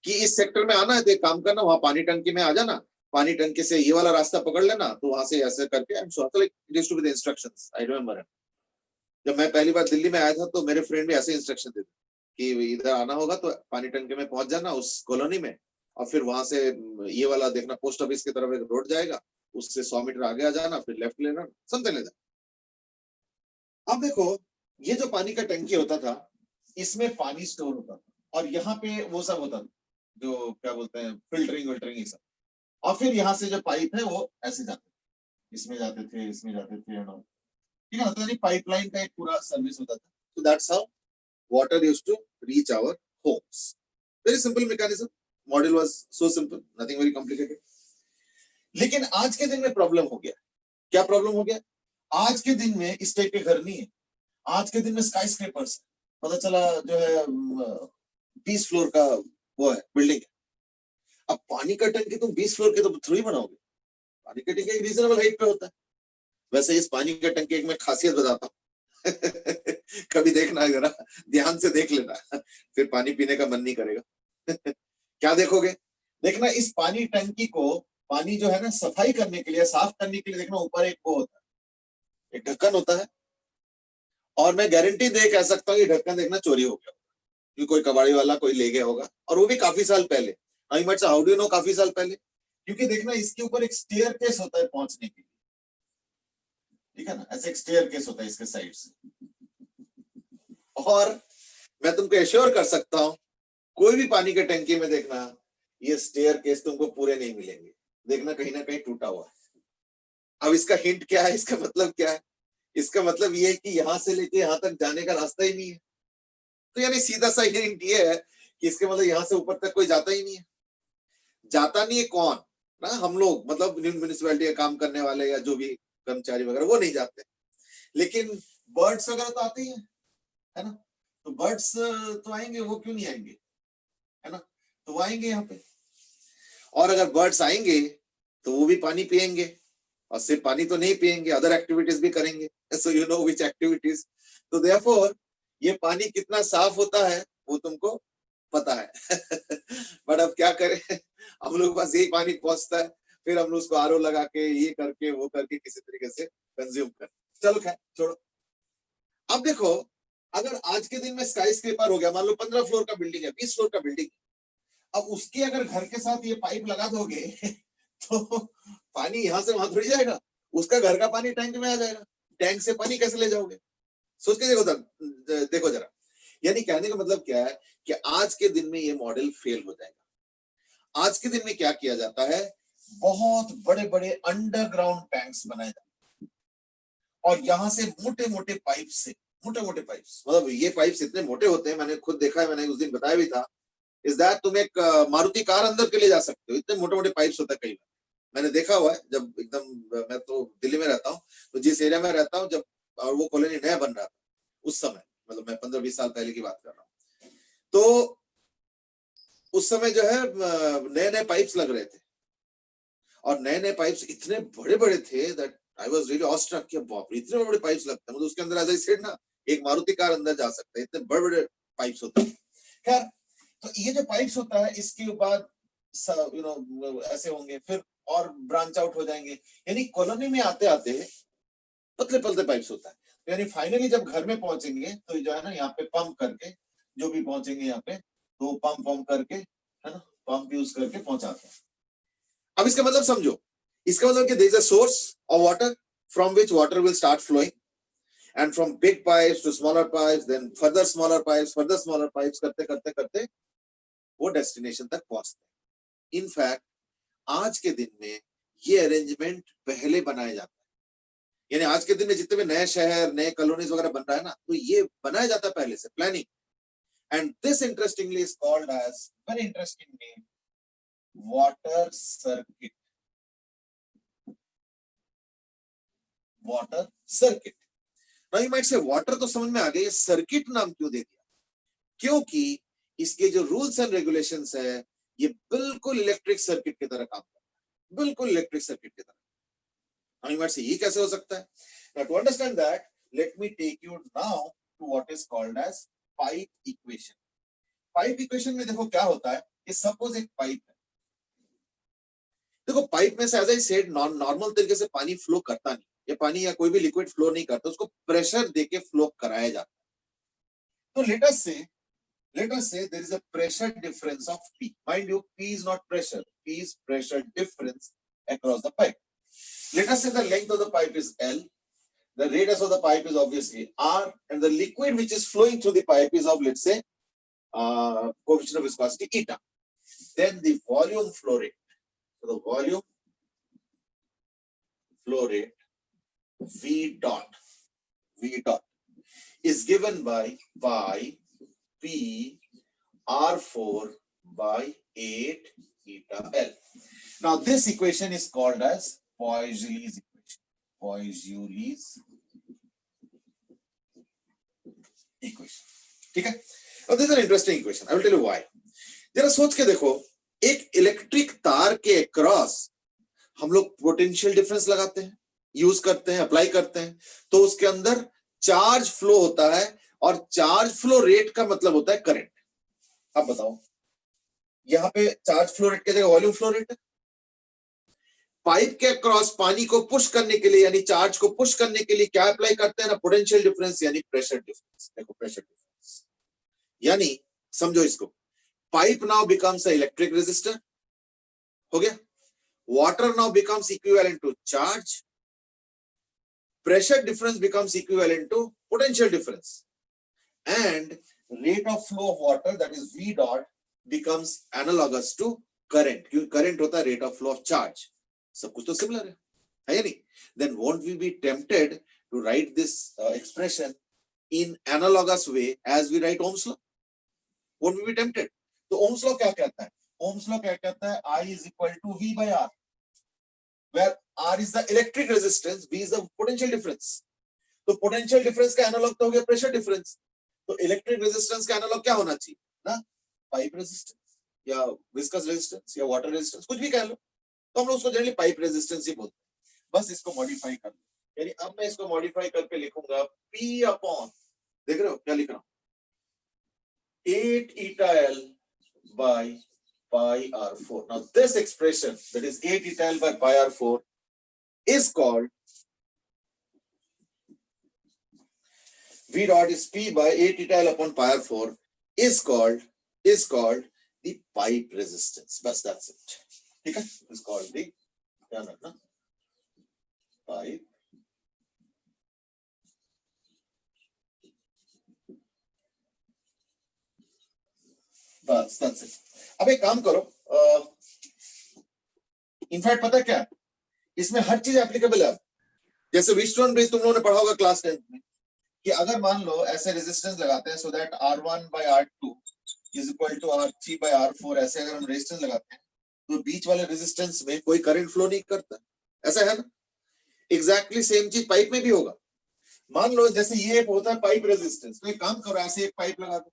कि इस सेक्टर में आना है तो एक काम करना, वहां पानी टंकी में आ जाना, पानी टंकी से ये वाला रास्ता पकड़ लेना, तो वहां से ऐसे करके I am so like it used to be the instructions. I remember जब मैं पहली बार दिल्ली में आया था तो मेरे फ्रेंड भी ऐसे इंस्ट्रक्शन देते कि इधर आना होगा तो पानी टंकी में पहुंच जाना उस कॉलोनी में, और फिर वहां से ये वाला देखना पोस्ट ऑफिस की तरफ एक रोड जाएगा, उससे 100 मीटर आगे आ जाना, फिर लेफ्ट लेना, समझते लेना। अब देखो ये जो पानी का टंकी होता था इसमें पानी स्टोर होता था, और यहाँ पे वो सब होता था जो क्या बोलते हैं फिल्टरिंग विल्टरिंग ये सब, और फिर यहाँ से जो पाइप है वो ऐसे जाते थे, इसमें जाते थे, इसमें जाते थे, ठीक है ना। तो पाइपलाइन का एक पूरा सर्विस होता था। So that's how water used to reach our homes. Very simple mechanism. Model was so simple, nothing very complicated. लेकिन आज के दिन में प्रॉब्लम हो गया। क्या प्रॉब्लम हो गया? आज के दिन में इस टाइप के घर नहीं है, आज के दिन में स्काई स्क्रेपर्स। पता चला जो है 20 फ्लोर का वो है बिल्डिंग है। अब पानी का टंकी तुम 20 फ्लोर के तो थोड़ी बनाओगे, पानी का टंकी एक रीजनेबल हाइट पे होता है। वैसे इस पानी का टंकी एक मैं खासियत बताता हूँ कभी देखना, जरा ध्यान से देख लेना फिर पानी पीने का मन नहीं करेगा क्या देखोगे? देखना इस पानी टंकी को, पानी जो है ना सफाई करने के लिए, साफ करने के लिए, देखना ऊपर एक वो होता है, एक ढक्कन होता है, और मैं गारंटी दे कह सकता हूँ ये ढक्कन देखना चोरी हो गया, क्योंकि कोई कबाड़ी वाला कोई ले गया होगा, और वो भी काफी साल पहले। I much how do you know काफी साल पहले? क्योंकि देखना इसके ऊपर एक स्टेयरकेस होता है पहुंचने के लिए, ठीक है ना, ऐसे एक स्टेयरकेस होता है इसके साइड से। और मैं तुमको एश्योर कर सकता हूं कोई भी पानी के टंकी में देखना ये स्टेयरकेस तुमको पूरे नहीं मिलेंगे, देखना कहीं ना कहीं टूटा हुआ है। अब इसका हिंट क्या है, इसका मतलब क्या है? इसका मतलब ये है कि यहां से लेके यहां तक जाने का रास्ता ही नहीं है। तो यानी सीधा सा हिंट ये है कि इसके मतलब यहां से ऊपर तक कोई जाता ही नहीं है। जाता नहीं है कौन ना, हम लोग, मतलब म्यूनिसिपैलिटी का काम करने वाले या जो भी कर्मचारी वगैरह वो नहीं जाते, लेकिन बर्ड्स वगैरह तो आते ही है ना। तो बर्ड्स तो आएंगे, वो क्यों नहीं आएंगे, है ना, तो वो आएंगे यहाँ पे। और अगर बर्ड्स आएंगे तो वो भी पानी पिएंगे, और सिर्फ पानी तो नहीं पिएंगे, अदर एक्टिविटीज भी करेंगे। So you know which activities. तो देयरफॉर ये पानी कितना साफ होता है वो तुमको पता है बट अब क्या करें हम लोग पास यही पानी पहुंचता है, फिर हम लोग उसको आरओ लगा के ये करके वो करके किसी तरीके से कंज्यूम कर। चलो खैर छोड़ो। अब देखो अगर आज के दिन में स्काई स्क्रेपर हो गया, मान लो 15 फ्लोर का बिल्डिंग है, 20 फ्लोर का बिल्डिंग, अब उसके अगर घर के साथ ये पाइप लगा दोगे तो पानी यहां से वहां थोड़ी जाएगा, उसका घर का पानी टैंक में आ जाएगा, टैंक से पानी कैसे ले जाओगे? सोच के देखो जरा। यानी कहने का मतलब क्या है कि आज के दिन में ये मॉडल फेल हो जाएगा। आज के दिन में क्या किया जाता है, बहुत बड़े बड़े अंडरग्राउंड टैंक्स बनाए जाते हैं, और यहां से मोटे मोटे पाइप से, मोटे मोटे पाइप्स, मतलब ये पाइप्स इतने मोटे होते हैं, मैंने खुद देखा है, मैंने उस दिन बताया भी था, इज दैट तुम एक मारुति कार अंदर के लिए जा सकते हो, इतने मोटे मोटे पाइप्स होते हैं। कई बार मैंने देखा हुआ है, जब एकदम मैं तो दिल्ली में रहता हूँ, तो जिस एरिया में रहता हूँ, जब और वो कॉलोनी नया बन रहा था उस समय, मतलब मैं 15-20 साल पहले की बात कर रहा हूँ, तो उस समय जो है नए नए पाइप्स लग रहे थे, और नए नए पाइप्स इतने बड़े बड़े थे that I was really awestruck कि बाप रे इतने बड़े पाइप्स लगते हैं, मतलब उसके अंदर एज आई सेड ना एक मारुति कार अंदर जा सकता है, इतने बड़े बड़े पाइप्स होते हैं। खैर, तो ये जो पाइप्स होता है इसके बाद ऐसे होंगे, फिर और ब्रांच आउट हो जाएंगे, यानी कॉलोनी में आते आते पतले पतले पाइप्स होता है, यानी फाइनली जब घर में पहुंचेंगे तो जो है ना यहाँ पे पंप करके जो भी पहुंचेंगे यहाँ पे तो पंप करके है ना, पंप यूज करके पहुंचाते हैं। अब इसका मतलब समझो, इसका मतलब कि there is a source of water from which water will start flowing and from big pipes to smaller pipes, then further smaller pipes करते करते करते वो डेस्टिनेशन तक पहुंचते हैं। इनफैक्ट आज के दिन में ये अरेंजमेंट पहले बनाया जाता है, यानी आज के दिन में जितने भी नए शहर नए कॉलोनीज वगैरह बन रहा है ना, तो ये बनाया जाता है पहले से, planning. And this interestingly is called as, very interesting name, water circuit. Water circuit. Now you might say water तो समझ में आ गया, ये सर्किट नाम क्यों दे दिया? क्योंकि इसके जो रूल्स एंड रेगुलेशंस है ये बिल्कुल इलेक्ट्रिक सर्किट की तरह काम करता है, बिल्कुल इलेक्ट्रिक सर्किट की तरह। नाउ यू माइट से ये कैसे हो सकता है? Now to understand that, let me take you now to what is called as pipe equation. Pipe equation में देखो क्या होता है, ये सपोज एक पाइप है, देखो पाइप में से एज आई सेड नॉर्मल तरीके से पानी फ्लो करता नहीं, ये पानी या कोई भी लिक्विड फ्लो नहीं करता, उसको प्रेशर देके फ्लो कराया जाता है। तो let us say there is a pressure difference of P. Mind you, P is not pressure, P is pressure difference across the pipe. Let us say the length of the pipe is L, the radius of the pipe is obviously R, and the liquid which is flowing through the pipe is of, let's say, coefficient of viscosity eta. Then the volume flow rate. So the volume flow rate V dot is given by pi P R4 by 8 eta L. Now this equation is called as Poiseuille's equation. Poiseuille's equation. ठीक है? Now this is an interesting equation. I will tell you why. जरा सोच के देखो, एक electric तार के across हम लोग पोटेंशियल डिफरेंस लगाते हैं, यूज करते हैं, अप्लाई करते हैं, तो उसके अंदर चार्ज फ्लो होता है, और चार्ज फ्लो रेट का मतलब होता है करंट। अब बताओ, यहां पे चार्ज फ्लो रेट की जगह वॉल्यूम फ्लो रेट है। पाइप के अक्रॉस पानी को पुश करने के लिए, यानी चार्ज को पुश करने के लिए क्या अप्लाई करते हैं ना, पोटेंशियल डिफरेंस यानी प्रेशर डिफरेंस। देखो प्रेशर डिफरेंस, यानी समझो इसको, pipe now becomes a electric resistor, हो गया। Water now becomes equivalent to charge, pressure difference becomes equivalent to potential difference, and rate of flow of water, that is V dot, becomes analogous to current, क्योंकि current होता है rate of flow of charge। सब कुछ तो similar है या नहीं? Then won't we be tempted to write this expression in analogous way as we write Ohm's law? Won't we be tempted? तो Ohm's law क्या कहता है? Ohm's law क्या कहता है? I is equal to V by R, where R is the electric resistance, V is the potential difference। तो potential difference का analogue तो हो गया प्रेशर डिफरेंस, तो इलेक्ट्रिक रेजिस्टेंस का एनालॉग क्या होना चाहिए ना, पाइप रेजिस्टेंस या विस्कस रेजिस्टेंस या वाटर रेजिस्टेंस, कुछ भी कह लो, तो हम लोग उसको जनरली पाइप रेजिस्टेंस ही बोलते हैं। बस इसको मॉडिफाई कर लो, यानी अब मैं इसको मॉडिफाई करके लिखूंगा P अपॉन, देख रहे हो क्या लिख रहा हूं, 8 eta L by pi R4। Now this expression, that is 8 eta L by pi R4, is called V dot is P by 8 eta L upon pi R4, is called the pipe resistance। बस that's it, ठीक है? Is called the, ध्यान रखना, pipe बस that's it। अब एक काम करो, इनफैक्ट पता क्या, इसमें हर चीज एप्लीकेबल है। जैसे व्हीटस्टोन ब्रिज तुम लोगों ने पढ़ा होगा क्लास 10 में, कि अगर मान लो ऐसे रेजिस्टेंस लगाते हैं, so that R1 by R2 is equal to R3 by R4, ऐसे अगर हम रेजिस्टेंस लगाते हैं तो बीच वाले रेजिस्टेंस में कोई करंट फ्लो नहीं करता, ऐसा है ना? एग्जैक्टली सेम चीज पाइप में भी होगा। मान लो जैसे ये होता है पाइप रेजिस्टेंस, तो एक काम करो, ऐसे एक पाइप लगा दो,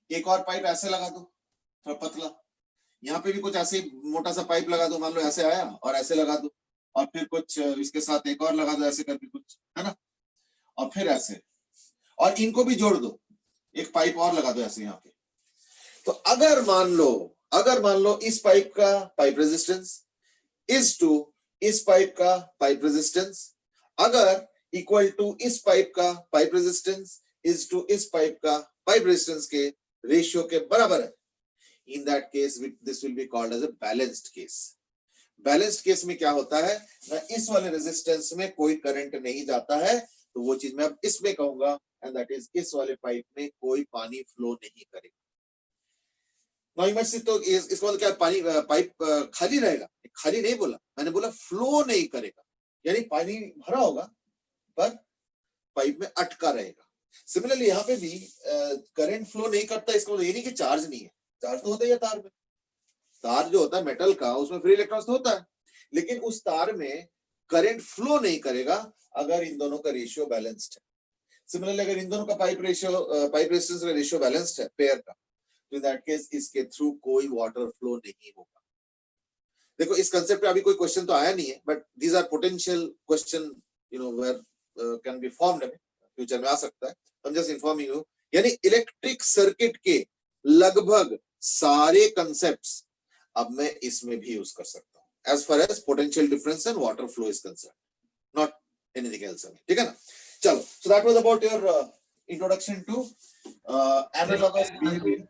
एक और पाइप ऐसे लगा दो, थोड़ा पतला, यहाँ पे भी कुछ ऐसे मोटा सा पाइप लगा दो, मान लो ऐसे आया और ऐसे लगा दो, और फिर कुछ इसके साथ एक और लगा दो ऐसे करके कुछ, है ना, और फिर ऐसे, और इनको भी जोड़ दो, एक पाइप और लगा दो ऐसे यहाँ पे। तो अगर मान लो इस पाइप का पाइप रेजिस्टेंस इज टू इस पाइप का पाइप रेजिस्टेंस अगर इक्वल टू इस पाइप का पाइप रेजिस्टेंस इज टू इस पाइप का पाइप रेजिस्टेंस के रेशियो के बराबर है, in that case this will be called as a balanced case. Balanced case में क्या होता है ना, इस वाले रेजिस्टेंस में कोई करंट नहीं जाता है, तो वो चीज मैं अब इसमें कहूंगा, एंड दैट इज इस वाले पाइप में कोई पानी फ्लो नहीं करेगा। तो इसका मतलब क्या, पानी पाइप खाली रहेगा? खाली नहीं बोला मैंने, बोला फ्लो नहीं करेगा, यानी पानी भरा होगा पर पाइप में अटका रहेगा। सिमिलरली यहाँ पे भी करंट फ्लो नहीं करता, इसका मतलब ये नहीं कि चार्ज नहीं है, चार्ज तो होता ही है तार में। तार जो होता है मेटल का, उसमें फ्री इलेक्ट्रॉन्स तो होता है, लेकिन उस तार में करंट फ्लो नहीं करेगा अगर इन दोनों का रेशियो बैलेंस्ड है। सिमिलरली अगर इन दोनों का पाइप रेजिस्टेंस का रेशियो बैलेंस्ड है पेयर का, तो इन दैट केस इसके थ्रू कोई वाटर फ्लो नहीं होगा। देखो इस कंसेप्ट पे अभी कोई क्वेश्चन तो आया नहीं है, but these are potential question, you know, where can be formed, future में आ सकता है। I am just informing you, यानी इलेक्ट्रिक सर्किट के लगभग सारे कंसेप्ट्स अब मैं इसमें भी यूज कर सकता हूं, as far as potential difference and water flow is concern, not anything else. ठीक है ना? चलो, so that was about your introduction to analogous behaviour.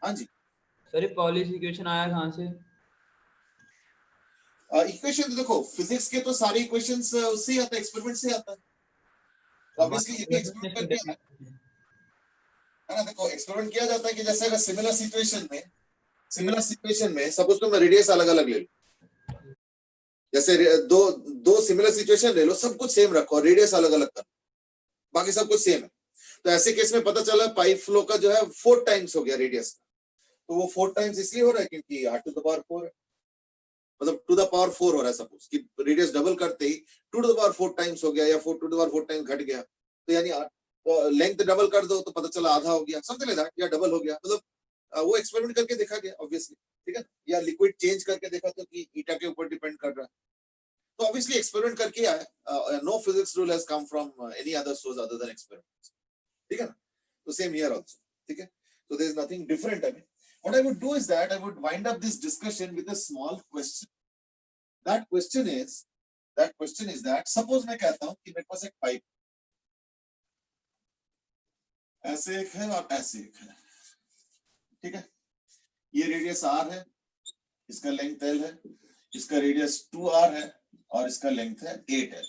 हाँ जी सर, ये पॉलिश इक्वेशन आया कहां से? इक्वेशन तो देखो फिजिक्स के तो सारे इक्वेशंस उससे ही आता है, एक्सपेरिमेंट से आता है। ऑब्वियसली ये भी एक्सपेरिमेंट करके आता है ना। देखो एक्सपेरिमेंट किया जाता है कि जैसे अगर सिमिलर सिचुएशन में सपोज तुम रेडियस अलग अलग ले लो, जैसे दो सिमिलर सिचुएशन ले लो, सब कुछ सेम रखो, रेडियस अलग अलग कर, बाकी सब कुछ सेम है, तो ऐसे केस में पता चला पाइप फ्लो का जो है 4 टाइम्स हो गया रेडियस का। तो वो 4 टाइम्स इसलिए हो रहा है क्योंकि r टू द पावर 4 है, मतलब टू द पावर 4 हो रहा है। सपोज कि रेडियस डबल करते ही 2 टू द पावर 4 टाइम्स हो गया, या 4 टू द पावर 4 टाइम्स घट गया, तो यानी लेंथ डबल कर दो तो पता चला आधा हो गया, समथिंग लाइक दैट, या डबल हो गया, मतलब वो एक्सपेरिमेंट करके देखा गया ऑब्वियसली। ठीक है, या लिक्विड चेंज करके देखा तो कि ईटा के ऊपर डिपेंड कर रहा है, तो ऑब्वियसली एक्सपेरिमेंट करके आया। No physics rule has come from any other source other than experiments. ठीक है ना? तो सेम हियर आल्सो। ठीक है, so there is nothing different. I mean, what I would do is that I would wind up this discussion with a small question. That question is that suppose मैं कहता हूं कि मेरे पास एक pipe ऐसे एक है और ऐसे एक है, ठीक है, ये रेडियस r है, इसका लेंथ l है, इसका रेडियस 2r है और इसका लेंथ है 8l,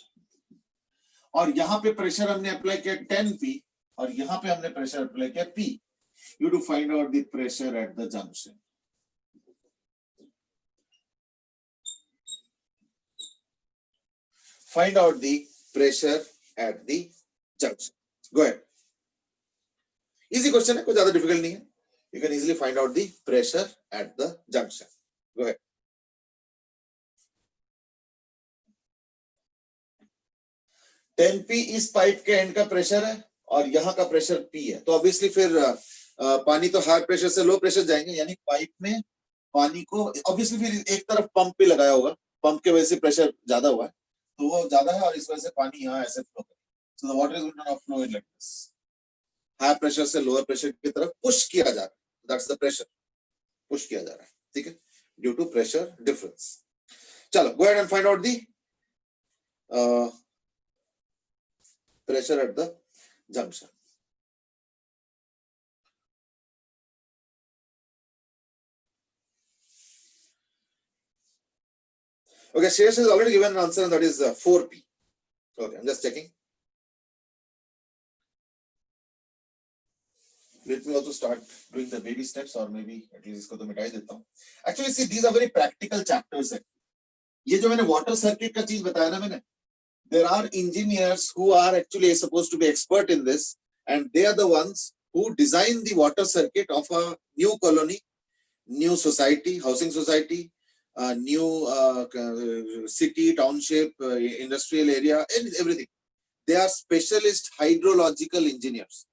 और यहाँ पे प्रेशर हमने अप्लाई किया 10p और यहाँ पे हमने प्रेशर अप्लाई किया p. You to find out the pressure at the junction. Find out the pressure at the junction. Go ahead. Easy question है, कोई ज्यादा difficult नहीं है. You can easily find out the pressure at the junction. Go ahead. p इस pipe के and का pressure है और यहाँ का प्रेशर p है, तो ऑब्वियसली फिर पानी तो हाई प्रेशर से लो प्रेशर जाएंगे, यानी पाइप में पानी को ऑब्वियसली फिर एक तरफ पंप पे लगाया होगा, पंप के वजह से प्रेशर ज्यादा हुआ है, तो वो ज्यादा है और इस वजह से पानी यहाँ ऐसे फ्लो करेगा। So the water is going to flow in like this, high pressure से लोअर प्रेशर की तरफ पुश किया जा रहा है, दैट्स द प्रेशर, पुश किया जा रहा है। ठीक है, ड्यू टू प्रेशर डिफरेंस। चलो, go ahead and find out the pressure at the junction. Okay, Shreyash has already given an answer, and that is 4p. Okay, I'm just checking. Let me also start doing the baby steps, or maybe at least इसको तो मिटा ही देता हूँ. Actually, see, these are very practical chapters. ये जो मैंने water circuit का चीज बताया ना मैंने, there are engineers who are actually supposed to be expert in this, and they are the ones who design the water circuit of a new colony, new society, housing society, new city, township, industrial area, and everything. They are specialist hydrological engineers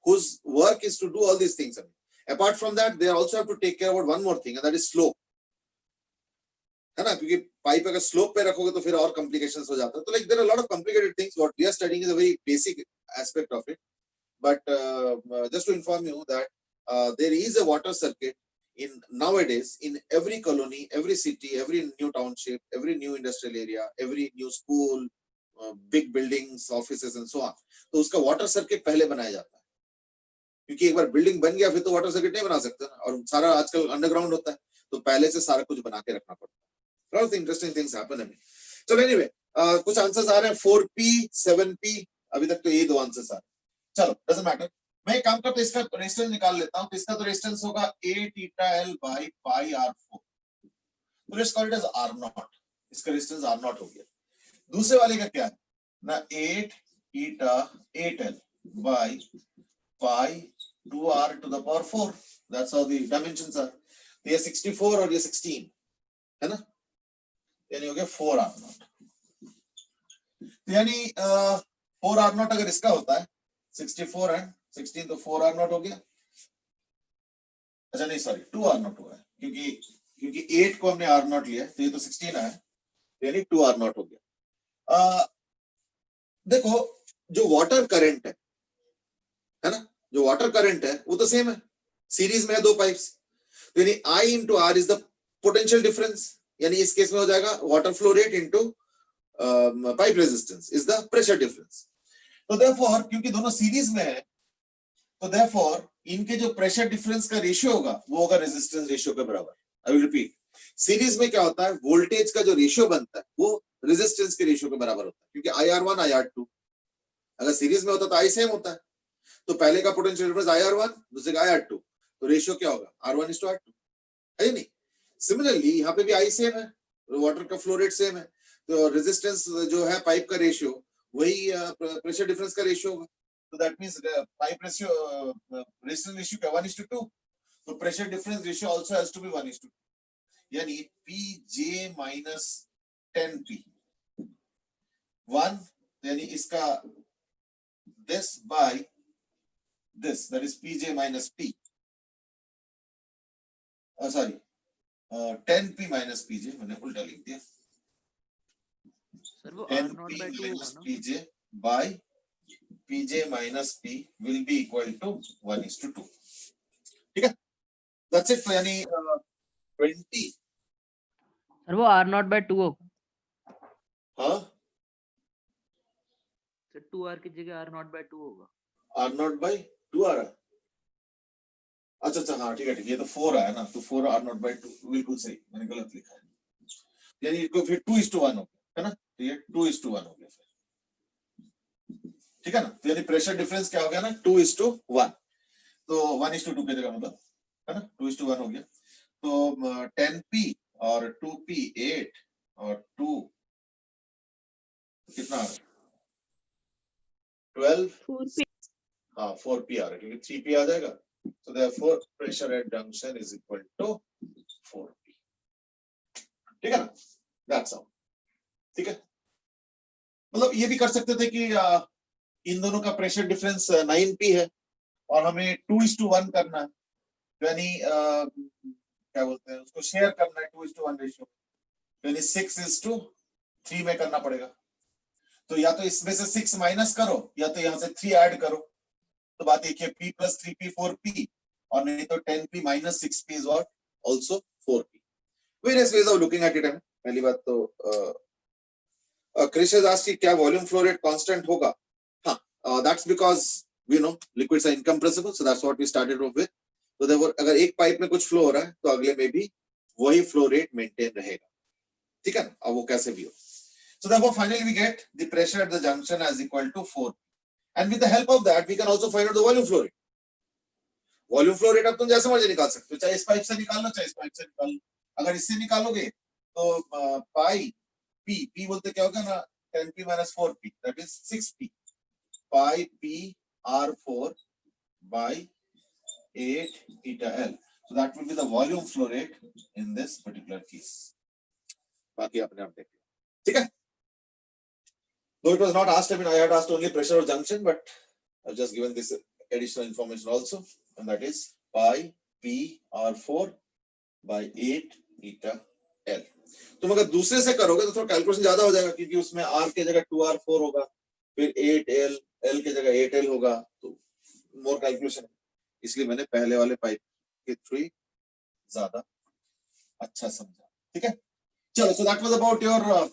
whose work is to do all these things. Apart from that, they also have to take care about one more thing, and that is slope. है ना, क्योंकि pipe अगर slope पे रखोगे तो फिर और complications हो जाता है. तो like there are a lot of complicated things. What we are studying is a very basic aspect of it. But just to inform you that there is a water circuit in nowadays in every colony, every city, every new township, every new industrial area, every new school, big buildings, offices and so on. तो उसका water circuit पहले बनाया जाता है, क्योंकि एक बार building बन गया फिर तो वाटर सर्किट नहीं बना सकते ना, और सारा आजकल अंडरग्राउंड होता है, तो पहले से सारा कुछ बना के रखना पड़ता है. lot of interesting things happen. So anyway, कुछ आंसर्स आ रहे हैं 4p 7p, अभी तक तो ये दो आंसर्स आ रहे हैं. चलो, doesn't matter. मैं एक काम करता हूं, इसका रेजिस्टेंस निकाल लेता हूं. तो इसका तो रेजिस्टेंस होगा a theta l by pi r4. तो let's call it as r0. इसका रेजिस्टेंस r0 हो गया. दूसरे वाले का क्या है ना, 8 eta 8l by pi 2r to the power 4. That's how the dimensions are. ये 64 और ये 16 है ना, यानी हो गया 4r0. यानी 4r0 अगर इसका होता है 64 एंड 16 तो 4r0 हो गया. अच्छा नहीं सॉरी 2r0 हुआ है, क्योंकि 8 को हमने r0 लिया तो ये तो 16 आया, यानी 2r0 हो गया. देखो जो वाटर करंट है ना, जो वाटर करंट है वो तो सेम है, सीरीज में है दो पाइप्स. तो यानी I into R is the potential difference, यानी इस केस में हो जाएगा water flow rate into pipe resistance is the pressure difference. तो देयरफॉर क्योंकि दोनों सीरीज में है, तो देयरफॉर इनके जो प्रेशर डिफरेंस का रेशियो होगा वो होगा रेजिस्टेंस रेशियो के बराबर. आई विल रिपीट, सीरीज में क्या होता है, वोल्टेज का जो रेशियो बनता है वो रेजिस्टेंस के रेशियो के बराबर होता है, क्योंकि IR1 IR2. अगर सीरीज में होता तो I सेम होता है, तो पहले का पोटेंशियल डिफरेंस IR1, दूसरे का IR2, तो रेशियो क्या होगा R1:R2, है नहीं. सिमिलरली यहाँ पे भी I सेम है, वाटर का फ्लो रेट सेम है, तो रेजिस्टेंस जो है पाइप का रेशियो वही प्रेशर डिफरेंस का रेशियो होगा. तो that means pipe ratio resistance ratio क्या 1:2, तो pressure difference ratio also has to be 1:2, यानी PJ minus 10P 1, यानी इसका this by this, that is PJ minus P. Sorry, 10P minus PJ, मैंने उल्टा लिख दिया. सर वो 10P minus PJ by PJ minus P will be equal to 1:2. ठीक है, that's it. तो यानी 20. सर वो R0/2 होगा. हाँ, सर 2R की जगह R0/2 होगा. R0/2 आ रहा है. अच्छा हाँ ठीक है, ये तो 4 आया ना, तो 4 R0/2 बिल्कुल सही, मैंने गलत लिखा है. यानी इसको फिर 2:1 हो गया है ना, तो ये 2:1 हो गया फिर. ठीक है ना, तो यानी प्रेशर डिफरेंस क्या हो गया ना 2:1, तो 1:2 की जगह मतलब है ना 2:1 हो गया. तो 10P और 2P 8 और 2 कितना आ रहा है 12. 4p. हाँ 4P आ रहा है, क्योंकि 3P आ जाएगा. So therefore pressure at junction is equal to 4P. ठीक है ना, that's all. ठीक है, मतलब ये भी कर सकते थे कि इन दोनों का प्रेशर डिफरेंस 9P है और हमें 2:1 करना है, यानी क्या बोलते हैं उसको शेयर करना है 2:1 रेशियो, यानी 6:3 में करना पड़ेगा. तो या तो इसमें से 6 माइनस करो या तो यहाँ से 3 ऐड करो, तो बात एक है P plus 3P 4P, और नहीं तो 10P minus 6P is what also 4P. Various ways of looking at it है. पहली बात तो Krish has asked क्या वॉल्यूम फ्लो रेट कांस्टेंट होगा. हाँ, that's because we know liquids are incompressible, so that's what we started off with. तो therefore अगर एक पाइप में कुछ फ्लो हो रहा है तो अगले में भी वही फ्लो रेट मेंटेन रहेगा. ठीक है ना, अब वो कैसे भी हो. So therefore finally we get the pressure at the junction as equal to 4. And with the help of that we can also find out the volume flow rate. Volume flow rate अब तुम जैसे मर्जी निकाल सकते हो, चाहे इस pipe से निकाल लो चाहे इस पाइप से निकाल लो. अगर इससे निकालोगे तो पाई P बोलते क्या होगा ना 10P minus 4P, that is 6P. Pi P R4 by 8 eta L. So that will be the volume flow rate in this particular case. बाकी अपने आप देखिए. ठीक है. Though it was not asked, I mean I had asked only pressure of junction, but I've just given this additional information also, and that is pi P R4 by 8 eta L। तुम अगर दूसरे से करोगे तो थोड़ा calculation ज्यादा हो जाएगा, क्योंकि उसमें R की जगह 2R4 होगा, फिर 8L, L की जगह 8L होगा, तो मोर कैलकुलेशन, इसलिए मैंने पहले वाले पाइप के थ्रू ज्यादा अच्छा समझा। ठीक है, चलो, so that was about your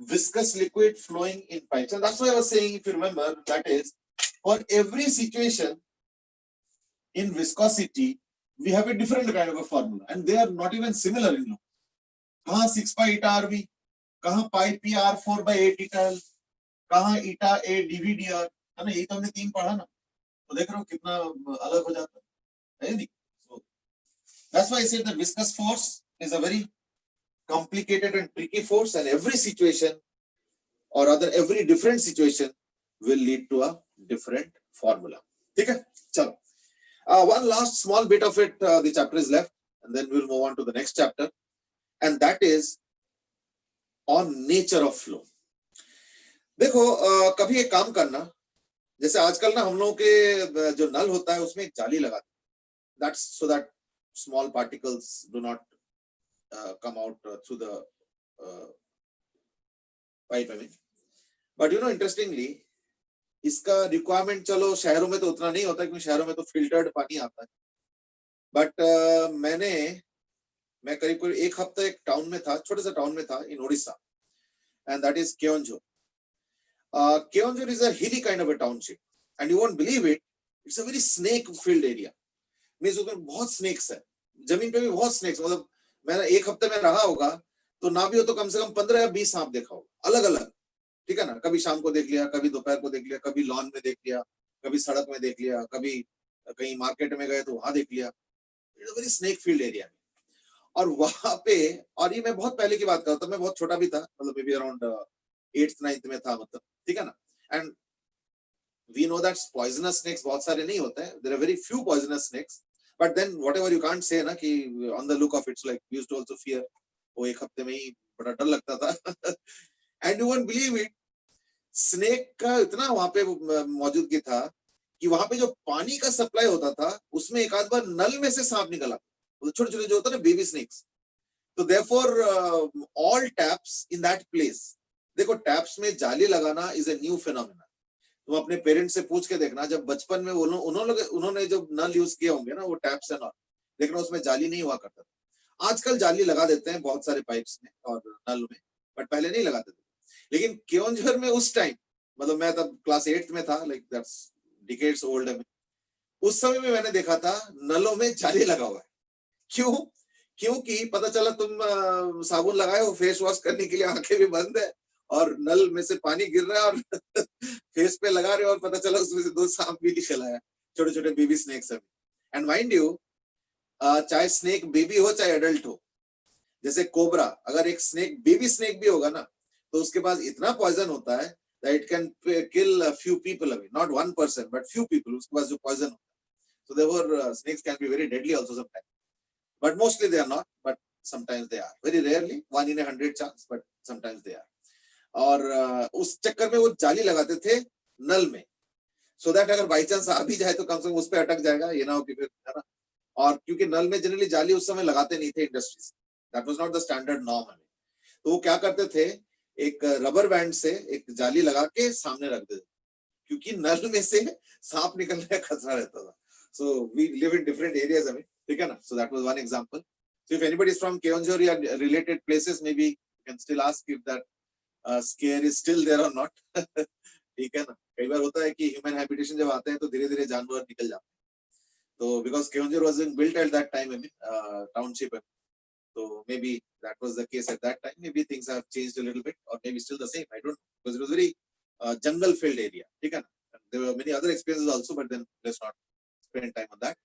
viscous liquid flowing in pipes, and that's why I was saying, if you remember, that is for every situation in viscosity we have a different kind of a formula, and they are not even similar in look. कहाँ 6 pi eta RV, कहाँ pi P R4 by 8 eta L, कहाँ eta A dV dr, है ना, यही तो हमने 3 पढ़ा ना, तो देख रहे हो कितना अलग हो जाता है नहीं? So that's why I said that viscous force is a very complicated and tricky force, and every situation or rather every different situation will lead to a different formula. ठीक है, चलो, one last small bit of it, the chapter is left, and then we'll move on to the next chapter, and that is on nature of flow. देखो, कभी एक काम करना, जैसे आजकल ना हम लोगों के जो नल होता है उसमें एक जाली लगा, that's so that small particles do not come out through the pipe, I mean. But you know, interestingly, इसका रिक्वायरमेंट चलो शहरों में तो उतना नहीं होता, क्योंकि शहरों में तो फिल्टर्ड पानी आता है, बट मैं करीब करीब एक हफ्ता एक टाउन में था, छोटे से टाउन में था in Orissa, and that is Keonjhar. Keonjhar is a hilly kind of a township, and you won't believe it, it's a very snake filled area. Means उसमें बहुत स्नेक्स है, जमीन पे भी बहुत स्नेक्स, मतलब मैंने एक हफ्ते में रहा होगा तो ना भी हो तो कम से कम 15 या 20 सांप देखा होगा, अलग अलग। ठीक है ना, कभी शाम को देख लिया, कभी दोपहर को देख लिया, कभी लॉन में देख लिया, कभी सड़क में देख लिया, कभी कहीं मार्केट में गए तो वहां देख लिया। It's a very snake field area. और वहां पे, और ये मैं बहुत पहले की बात कर रहा था, मैं बहुत छोटा भी था, मतलब may be around 8th 9th में था, मतलब, ठीक है ना। And we know that poisonous snakes बहुत सारे नहीं होते हैं, there are very few poisonous snakes, but then whatever you can't say ना कि on the look of it's like we used to also fear, वो एक हफ्ते में ही बड़ा डर लगता था। And you won't believe it, snake का इतना वहां पे मौजूदगी था कि वहां पे जो पानी का सप्लाई होता था उसमें एक आध बार नल में से सांप निकला, छोटे छोटे जो होता है ना बेबी स्नेक्स। तो therefore all taps in that place, देखो टैप्स में जाली लगाना इज ए न्यू फिनोमेना। तुम अपने पेरेंट्स से पूछ के देखना, जब बचपन में उन्होंने जब नल यूज किए होंगे ना, वो टैप्स एंड ऑल, देखना उसमें जाली नहीं हुआ करता था। आजकल जाली लगा देते हैं बहुत सारे पाइप्स में और नल में, बट पहले नहीं लगाते थे। लेकिन केओंझर में उस टाइम, मतलब मैं तब क्लास 8th में था, लाइक दैट्स डिकेड्स ओल्ड है, उस समय में मैंने देखा था नलों में जाली लगा हुआ है। क्यों? क्योंकि पता चला तुम साबुन लगाए हो, फेस वॉश करने के लिए आंखें भी बंद है और नल में से पानी गिर रहा है और फेस पे लगा रहे हो, और पता चला उसमें से 2 सांप भी निकल आया, छोटे छोटे बेबी स्नेक्स है। एंड माइंड यू, चाहे स्नेक बेबी हो चाहे एडल्ट हो, जैसे कोबरा, अगर एक स्नेक बेबी स्नेक भी होगा ना, तो उसके पास इतना पॉइजन होता है that it can kill a few people away, not one person but few people, उसके पास जो पॉइजन होता है। So therefore snakes can be very deadly also sometimes, but mostly they are not, but sometimes they are, very rarely, 1 in a 100 chance, but sometimes they are। और उस चक्कर में वो जाली लगाते थे नल में, so that अगर बाई चांस आ भी जाए तो कम से कम उस पे अटक जाएगा, ये ना हो कि फिर, है ना। और क्योंकि नल में जनरली जाली उस समय लगाते नहीं थे industries, that was not the standard norm. तो वो क्या करते थे, एक रबर बैंड से एक जाली लगा के सामने रख देते, क्योंकि नल में से सांप निकलने का खतरा रहता था। So we live in different areas, I mean, ठीक है ना। So that was one example. So if anybody is from Keonjhar या related places, maybe you can still ask if that scare is still there or not. ठीक है ना, कई बार होता है कि ह्यूमन हैबिटेशन जब आते हैं तो धीरे धीरे जानवर निकल जाते हैं। तो because Keonjhar was built at that time, I mean township है, so maybe that was the case at that time. Maybe things have changed a little bit, or maybe still the same, I don't know, because it was very jungle filled area, ठीक है ना। There were many other experiences also, but then let's not spend time on that.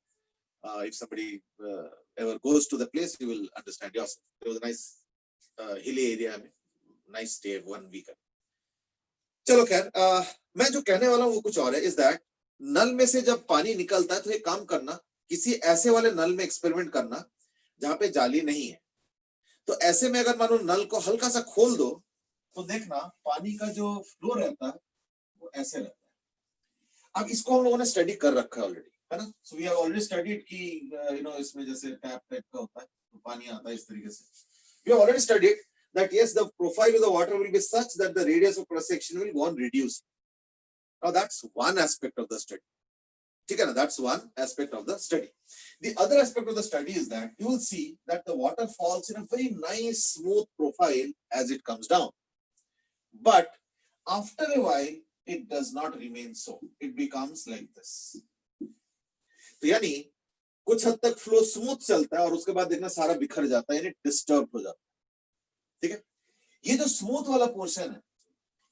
If somebody ever goes to the place, you will understand yourself. It was a nice hilly area, I mean, nice stay 1 week. चलो खैर, मैं जो कहने वाला हूँ वो कुछ और है, इज दैट नल में से जब पानी निकलता है तो एक काम करना, किसी ऐसे वाले नल में एक्सपेरिमेंट करना जहां पे जाली नहीं है। तो ऐसे में अगर मानो नल को हल्का सा खोल दो तो देखना पानी का जो फ्लो रहता है वो ऐसे रहता है। अब इसको हम लोगों ने स्टडी कर रखा है ऑलरेडी, है ना? So we have already studied कि इसमें जैसे टैप टाइप का होता है तो पानी आता है इस तरीके से. We have already studied that yes, the profile of the water will be such that the radius of cross section will go on reducing. Now that's one aspect of the study. That's one aspect of the study. The other aspect of the study is that you will see that the water falls in a very nice smooth profile as it comes down. But after a while, it does not remain so. It becomes like this. तो यानी कुछ हद तक flow smooth चलता है और उसके बाद देखना सारा बिखर जाता है, यानी डिस्टर्ब हो जाता है. ठीक है, ये जो स्मूथ वाला पोर्शन है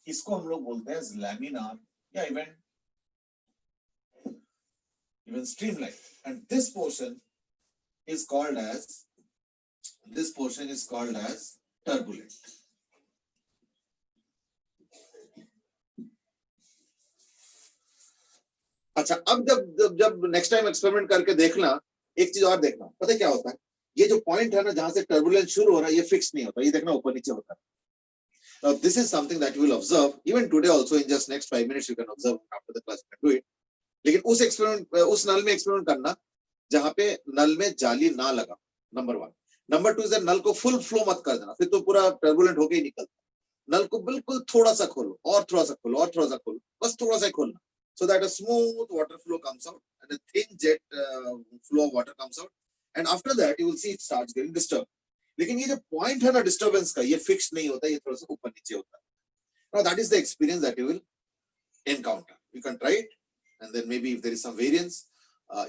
इसको हम लोग बोलते हैं लैमिनार या even streamline, and this portion is called as turbulent. अच्छा, अब जब नेक्स्ट टाइम एक्सपेरिमेंट करके देखना, एक चीज और देखना, पता है क्या होता है, ये जो पॉइंट है ना जहां से टर्बुलेंस शुरू हो रहा है ये फिक्स नहीं होता, ये देखना ऊपर नीचे होता है. Now this is something that you will observe even today also. In just next 5 minutes you can observe, after the class you can do it. लेकिन उस नल में एक्सपेरिमेंट करना जहां पे नल में जाली ना लगा, नंबर 1. नंबर 2 इज नल को फुल फ्लो मत कर देना, फिर तो पूरा टर्बुलेंट होके ही निकलता. नल को बिल्कुल थोड़ा सा खोलो और थोड़ा सा खोलो और थोड़ा सा खोलो, बस थोड़ा सा खोलना, so that a smooth water flow comes out and a thin jet flow of water comes out, and after that you will see it starts getting disturbed. लेकिन ये जो पॉइंट है ना डिस्टर्बेंस का, ये फिक्स नहीं होता, ये थोड़ा सा ऊपर नीचे होता है. Now that is the experience that you will encounter. You can try it, and then maybe if there is some variance,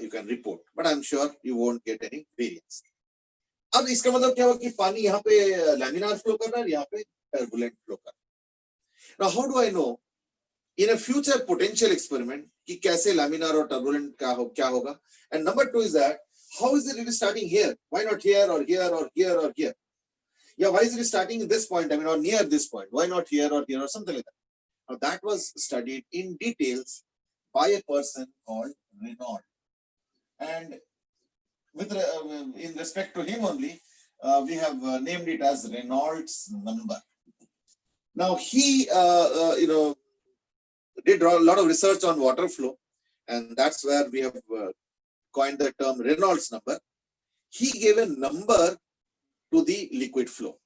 you can report. But I'm sure you won't get any variance. अब इसका मतलब क्या हुआ कि पानी यहाँ पे laminar flow कर रहा है, यहाँ पे टर्बुलेंट फ्लो कर रहा है. Now how do I know in a future potential experiment कि कैसे लैमिनार और टर्बुलेंट क्या होगा? And number 2 is that how is it really starting here? Why not here or here or here or here? Yeah, why is it starting at this point? I mean, or near this point? Why not here or here or something like that? Now that was studied in details by a person called Renault, and with in respect to him only, we have named it as Reynolds number. Now he, did a lot of research on water flow, and that's where we have coined the term Reynolds number. He gave a number to the liquid flow,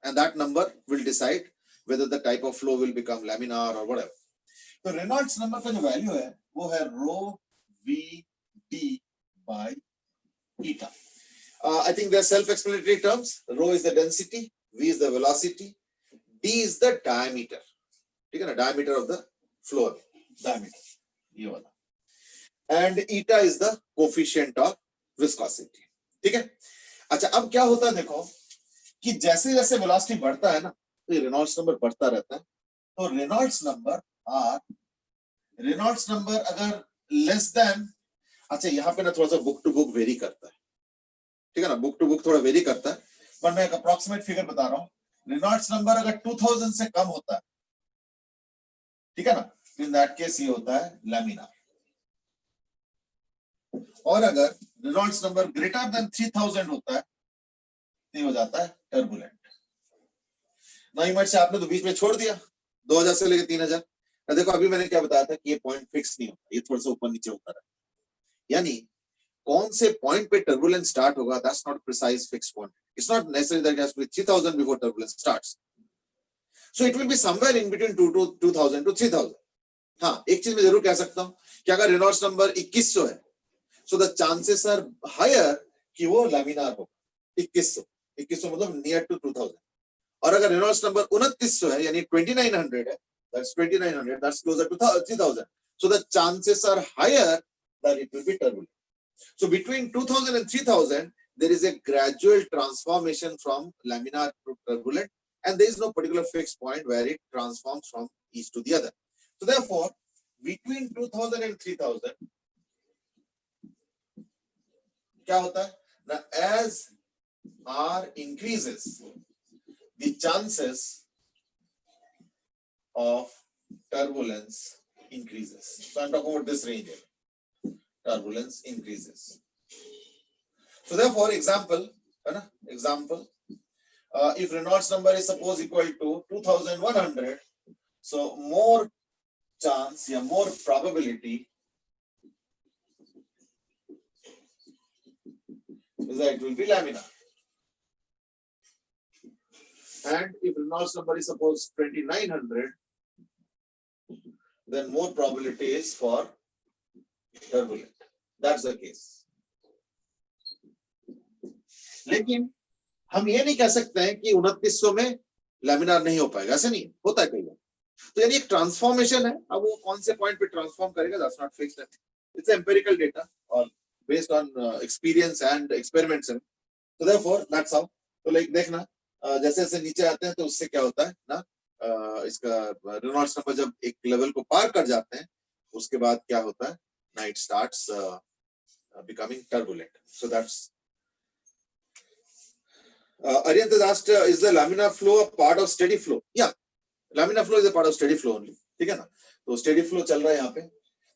and that number will decide whether the type of flow will become laminar or whatever. तो Reynolds number का जो value है वो है rho V D by eta. I think they are self-explanatory terms. Rho is the density, V is the velocity, D is the diameter. ठीक है ना, diameter of the flow, diameter ये वाला, and eta is the coefficient of viscosity. ठीक है. अच्छा, अब क्या होता है देखो कि जैसे जैसे वेलोसिटी बढ़ता है ना तो ये रेनॉल्ड्स नंबर बढ़ता रहता है. तो रेनॉल्ड्स नंबर अगर लेस देन, अच्छा यहाँ पे ना थोड़ा सा बुक टू बुक वेरी करता है, ठीक है ना, बुक टू बुक थोड़ा वेरी करता है, पर मैं एक अप्रोक्सीमेट फिगर बता रहा हूँ. रेनॉल्ड्स नंबर अगर 2000 से कम होता है, ठीक है ना, इन दैट केस ये होता है लैमिनार. और अगर रेनॉल्ड्स नंबर ग्रेटर देन 3000 होता है तो ये हो जाता है टर्बुलेंट. नहीं मच से आपने तो बीच में छोड़ दिया 2000 से लेकर 3000. देखो अभी मैंने क्या बताया था कि ये पॉइंट फिक्स नहीं होता, ये थोड़ा सा ऊपर नीचे होता है. यानी कौन से पॉइंट पे टर्बुलेंस स्टार्ट होगा, that's not precise fix point. It's not necessary that it has to be 3000 before turbulence starts. So it will be somewhere in between 2000 to 3000. हाँ, एक चीज मैं जरूर कह सकता हूं कि अगर रेनॉल्ड्स नंबर 2100 है, so the chances are higher कि वो लैमिनार हो. 2100 मतलब नियर टू 2000. और अगर रेनॉल्ड्स नंबर 2900 है यानी 2900 है, that's 2900, that's closer to 3000, so the chances are higher that it will be turbulent. So between 2000 and 3000 there is a gradual transformation from laminar to turbulent, and there is no particular fixed point where it transforms from each to the other. So therefore between 2000 and 3000 क्या होता है ना, as R increases the chances of turbulence increases. So I'm talking about this range here. Turbulence increases. So therefore example, if Reynolds number is suppose equal to 2100, so more chance, yeah, more probability is that it will be laminar. And if Reynolds number is suppose 2900, then more probability is for turbulent. That's the case. लेकिन हम ये नहीं कह सकते हैं कि 2900 में laminar नहीं हो पाएगा, ऐसा नहीं होता है कई बार। तो यानी एक ट्रांसफॉर्मेशन है, अब वो कौन से पॉइंट पे ट्रांसफॉर्म करेगा, that's not fixed, it's empirical data और based on experience and experiments. तो देयरफॉर दैट्स हाउ। तो लाइक देखना जैसे जैसे नीचे आते हैं तो उससे क्या होता है ना, इसका रेनॉल्ड्स नंबर जब एक लेवल को पार कर जाते हैं उसके बाद क्या होता है ना, it starts becoming turbulent. So that's Aryan has asked, is the laminar flow a part of steady flow? Yeah, laminar flow is a part of steady flow only. ठीक है ना, तो steady flow चल रहा है यहाँ पे।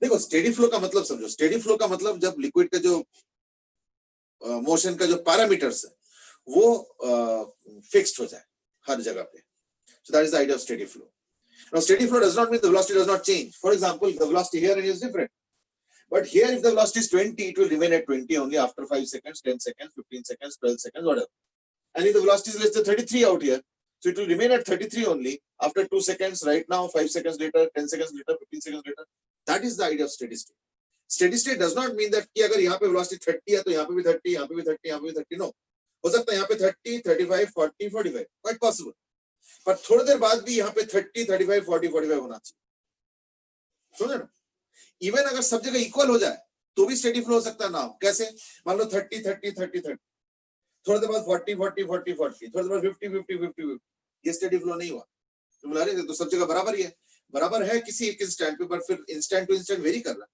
देखो steady flow का मतलब समझो, steady flow का मतलब जब liquid का जो मोशन का जो पैरामीटर्स है वो फिक्स्ड हो जाए हर जगह पे। So that is the idea of steady flow. Now steady flow does not mean the velocity does not change. For example, the velocity here is different. But here if the velocity is 20, it will remain at 20 only after 5 seconds, 10 seconds, 15 seconds, 12 seconds, whatever. And if the velocity is let's say 33 out here, so it will remain at 33 only after 2 seconds, right now, 5 seconds later, 10 seconds later, 15 seconds later. That is the idea of steady state. Steady state does not mean that कि अगर यहाँ पे velocity 30 है तो यहाँ पे भी 30, यहाँ पे भी 30, यहाँ पे भी 30. No, हो सकता है यहाँ पे 30, 35, 40, 45, quite possible. पर थोड़ी देर बाद भी यहाँ पे 30, 35, 40, 45 होना चाहिए। समझे ना? इवन अगर सब जगह इक्वल हो जाए तो भी स्टेडी फ्लो हो सकता है ना। कैसे? मान लो 30, 30, 30, 30, थोड़ी देर बाद 40, 40, 40, 40, थोड़ी देर बाद 50, 50, 50, 50, ये स्टेडी फ्लो नहीं हुआ। तुम ला रहे तो सब जगह बराबर ही है, बराबर है किसी एक इंस्टेंट पे, पर फिर इंस्टेंट टू इंस्टेंट वेरी कर रहा है।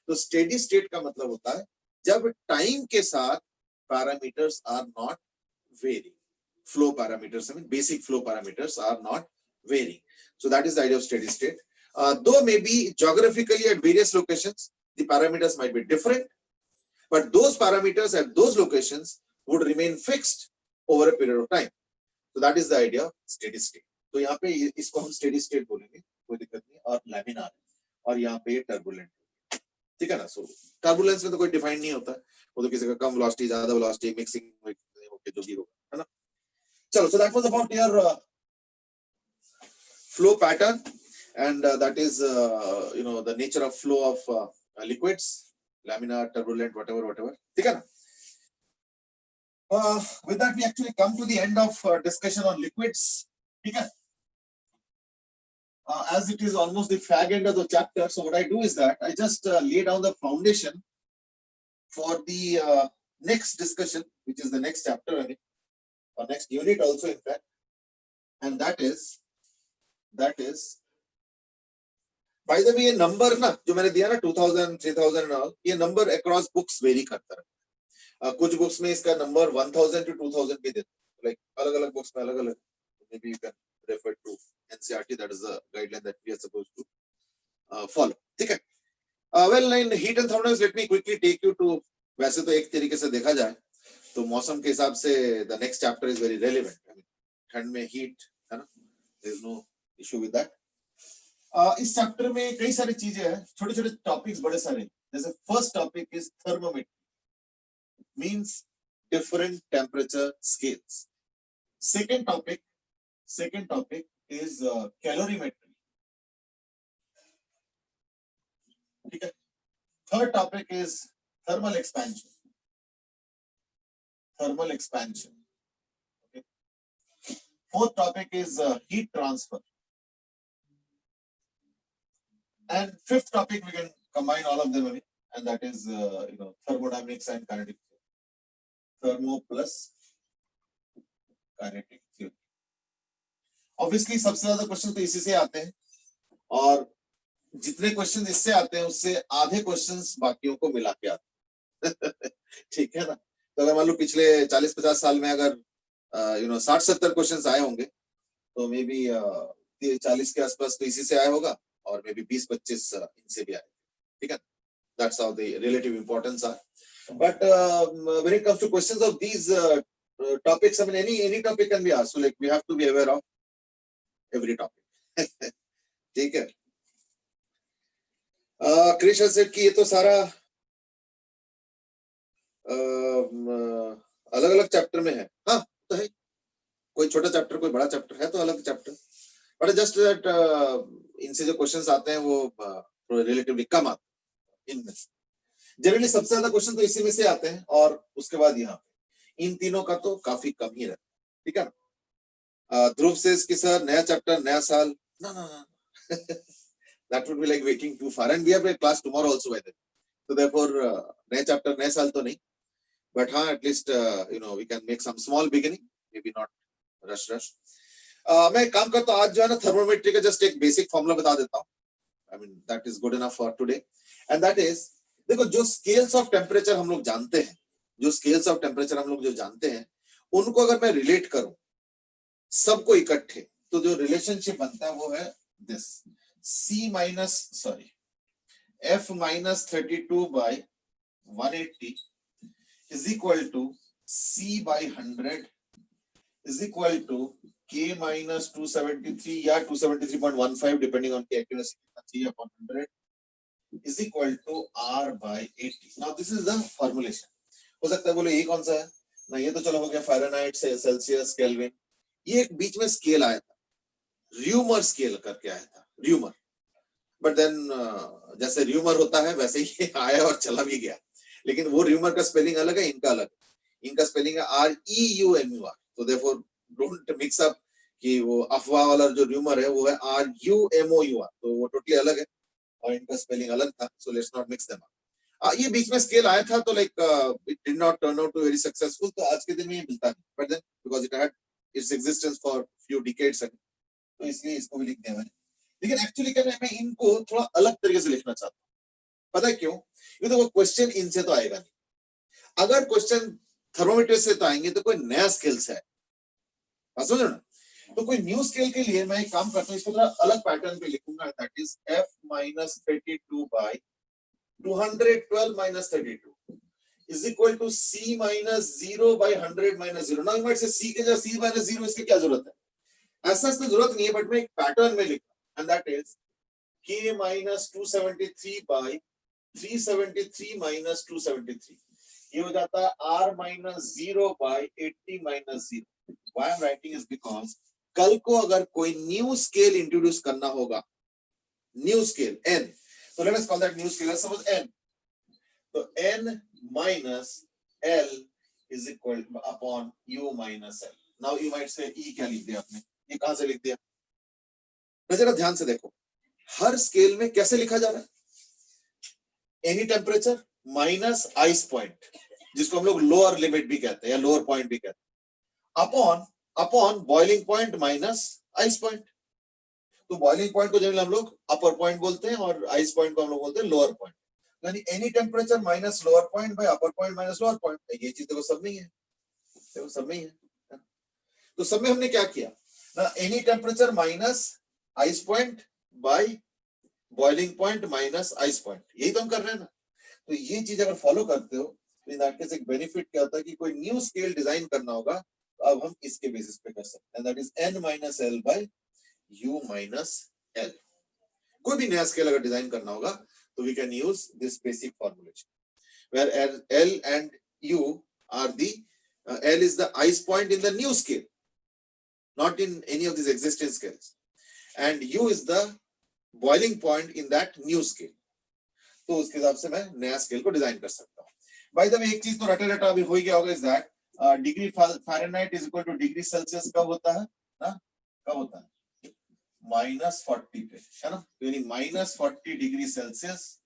तो स्टेडी स्टेट का मतलब होता है जब टाइम के साथ parameters are not varying, flow parameters, I mean basic flow parameters are not varying. So that is the idea of steady state. Though maybe geographically at various locations, the parameters might be different, but those parameters at those locations would remain fixed over a period of time. So that is the idea of steady state. तो यहाँ पे इसको हम steady state बोलेंगे, कोई दिक्कत नहीं, और laminar, और यहाँ पे turbulent, ठीक है ना। So turbulence में तो कोई define नहीं होता, वो तो किसी का कम velocity, ज़्यादा velocity, mixing जो भी होगा, है ना। चलो, so that was about your flow pattern, and that is the nature of flow of liquids, laminar, turbulent, whatever, ठीक है ना। With that we actually come to the end of discussion on liquids, ठीक है। As it is almost the fag end of the chapter, so what I do is that I just lay down the foundation for the next discussion, which is the next chapter, I mean, or next unit also in fact, and that is by the way ये number ना जो मैंने दिया ना 2000, 3000 and all, ये number across books vary करता है। कुछ books में इसका number 1000 to 2000 भी देते हैं, like अलग-अलग books में अलग-अलग, maybe you can refer to NCERT, that is the guideline that we are supposed to follow, ठीक है। Well, in heat and thermodynamics, let me quickly take you to, वैसे तो एक तरीके से देखा जाए तो मौसम के हिसाब से the next chapter is very relevant. I mean, ठंड में heat है ना, there is no issue with that. इस चैप्टर में कई सारी चीजें हैं, छोटे-छोटे टॉपिक्स बड़े सारे। जैसे first topic is thermometry, means different temperature scales. Second topic is calorimetry. Okay. Third topic is thermal expansion. Okay. Fourth topic is heat transfer. And fifth topic we can combine all of them, and that is thermodynamics and kinetic theory. Thermo plus kinetic theory. Obviously सबसे ज्यादा question तो इसी से आते हैं, और जितने question इससे आते हैं उससे आधे क्वेश्चंस बाकियों को मिला के आते हैं। ठीक है ना। तो अगर मान लो पिछले 40-50 साल में अगर 60-70 क्वेश्चंस आए होंगे तो मे बी 40 के आसपास तो इसी से आया होगा, और मे बी 20-25 इनसे भी आए, ठीक है। That's how the relative importance are. But when it comes to questions of these topics, I mean any topic can be asked. So like we have to be aware of every topic. ठीक है। Krish said कि ये तो सारा अलग अलग chapter में है, हाँ तो है, कोई छोटा चैप्टर कोई बड़ा चैप्टर है तो अलग चैप्टर, बट जस्ट दैट इनसे जो क्वेश्चंस आते हैं वो रिलेटिवली कम आते हैं इनमें से। जनरली सबसे ज्यादा क्वेश्चन तो इसी में से आते हैं, और उसके बाद यहाँ पे इन तीनों का तो काफी कम ही रहता है, ठीक है ना। ध्रुव सेज कि सर नया चैप्टर नया साल, ना ना ना that would be like waiting too far, and we have a class tomorrow also by then, so therefore नया चैप्टर नया साल तो नहीं, but हाँ at least we can make some small beginning, maybe not rush मैं एक काम करता हूँ, आज जो है ना थर्मोमेट्री का जस्ट एक बेसिक फॉर्मूला बता देता हूँ, I mean that is good enough for today, and that is देखो जो स्केल्स ऑफ टेम्परेचर हम लोग जानते हैं, जो स्केल्स ऑफ टेम्परेचर हम लोग जो जानते हैं उनको अगर मैं रिलेट करूं सबको इकट्ठे, तो जो रिलेशनशिप बनता है वो है this, F minus 32 by 180 is equal to C by 100 is equal to K minus 273 या 273.15 depending on the accuracy upon 100 is equal to R by 80. Now this is the formulation. हो सकता है बोले ये कौन सा है ना, ये तो चलो हो गया फ़ारेनहाइट से सेल्सियस केल्विन, ये एक बीच में स्केल आया था, र्यूमर स्केल करके आया था, र्यूमर, बट देन जैसे र्यूमर होता है वैसे ही आया और चला भी गया, लेकिन वो र्यूमर का स्पेलिंग अलग है, इनका अलग है, इनका स्पेलिंग है REUMUR, तो देयरफॉर डोंट मिक्स अप कि वो अफवाह वाला जो र्यूमर है वो है RUMOUR, तो वो टोटली अलग है और इनका स्पेलिंग अलग था, so let's not mix them up. ये बीच में स्केल आया था तो like it did not turn out to very successful, तो आज के दिन में ये मिलता नहीं, but then because it had its existence for few decades, तो इसलिए इसको भी लिख दिया मैंने। लेकिन एक्चुअली क्या है, मैं इनको थोड़ा अलग तरीके से लिखना चाहता हूँ, पता है क्यों? ये तो क्वेश्चन इनसे तो आएगा नहीं, अगर क्वेश्चन थर्मोमीटर से तो आएंगे तो कोई नया स्केल से आएगा, समझो ना, तो कोई न्यू स्केल के लिए मैं एक काम करता हूँ, इसको थोड़ा अलग पैटर्न पे लिखूंगा, that is F minus 32 by 212 minus 32 is equal to C minus 0 by 100 minus 0. Now you might say C के जगह C minus 0 इसकी क्या जरूरत है? ऐसा इसकी जरूरत नहीं है, बट मैं एक पैटर्न में लिखूं, and that is K minus 273 by 373 minus 273. ये हो जाता है R minus 0 by 80 minus 0. Why I'm writing is because कल को अगर कोई न्यू स्केल इंट्रोड्यूस करना होगा, new scale N, so let us call that new scale, suppose N, तो N minus L is equal upon U minus L. Now you might say E क्या लिख दिया आपने, ये कहां से लिख दिया? जरा ध्यान से देखो, हर स्केल में कैसे लिखा जा रहा है, any temperature minus ice point, जिसको हम लोग लोअर लिमिट भी कहते हैं या लोअर पॉइंट भी कहते हैं, upon boiling point minus ice point. तो बॉइलिंग पॉइंट को जनरली हम लोग अपर पॉइंट बोलते हैं और आइस पॉइंट को हम लोग बोलते हैं लोअर पॉइंट, यानी any temperature minus lower point by upper point minus lower point. ये चीज देखो सब में ही है, देखो सब में ही है। तो सब में हमने क्या किया ना, any temperature minus ice point by boiling point minus ice point, यही तो हम कर रहे हैं ना। तो ये चीज अगर फॉलो करते हो तो इन दैट केस एक बेनिफिट क्या होता है कि कोई न्यू स्केल डिजाइन करना होगा तो अब हम इसके बेसिस पे कर सकते हैं, that is N minus L by U minus L। कोई भी नया स्केल अगर डिजाइन करना होगा तो we can use this basic formulation where L and U are the L is the ice point in the new scale, not in any of these existing scales, and U is the boiling point in that new scale। तो उसके हिसाब से मैं नया scale को design कर सकता हूँ। बाय द वे एक चीज तो रटा रटा अभी हो ही गया होगा, is that degree Fahrenheit is equal two degree Celsius कब होता है ना, कब होता है -40 पे, है ना, यानी -40 degree Celsius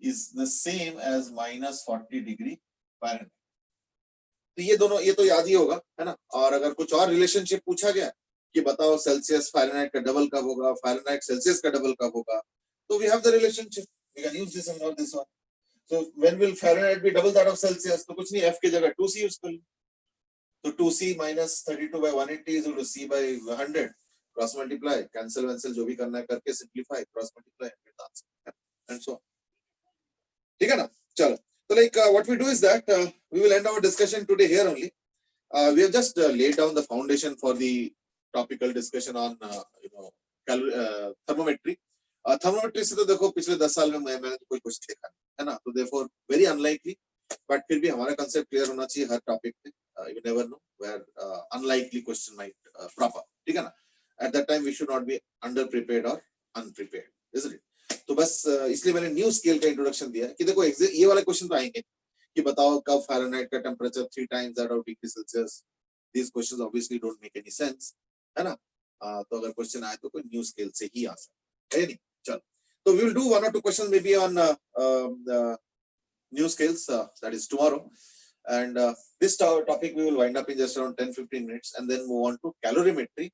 is the same as -40 degree Fahrenheit. तो ये दोनों, ये तो याद ही होगा, है ना। और अगर कुछ और रिलेशनशिप पूछा गया कि बताओ सेल्सियस फ़ारेनहाइट का डबल कब होगा, फ़ारेनहाइट सेल्सियस का डबल कब होगा, तो we have the relationship, we can use this and not this one। So when will Fahrenheit be double that of Celsius? तो कुछ नहीं, F की जगह 2C यूज कर लो, तो 2C minus 32 by 180 is equal to C by 100, cross multiply, cancel वैंसिल जो भी करना है करके simplify, cross multiply and so, ठीक है ना। चलो, तो like what we do is that we will end our discussion today here only। We have just laid down the foundation for the topical discussion on thermometry। Thermometry से तो देखो पिछले 10 साल में मैंने कोई क्वेश्चन देखा है ना, तो देयरफॉर वेरी अनलाइकली बट फिर भी हमारा कंसेप्ट क्लियर होना चाहिए हर टॉपिक पे. You never know where unlikely question might crop up. ठीक है ना? At that time we should not be under prepared or unprepared, isn't it? तो बस इसलिए मैंने न्यू स्केल का इंट्रोडक्शन दिया कि देखो ये वाले क्वेश्चन तो आएंगे कि बताओ कब फ़ारेनहाइट का temperature 3 times that of degree Celsius. These questions obviously don't make any sense, है ना? तो अगर क्वेश्चन आए तो कोई न्यू स्केल से ही आ सकता है नहीं. चलो, तो we will do 1 or 2 questions maybe on new scales, that is tomorrow, and this topic we will wind up in just around 10-15 minutes and then move on to calorimetry.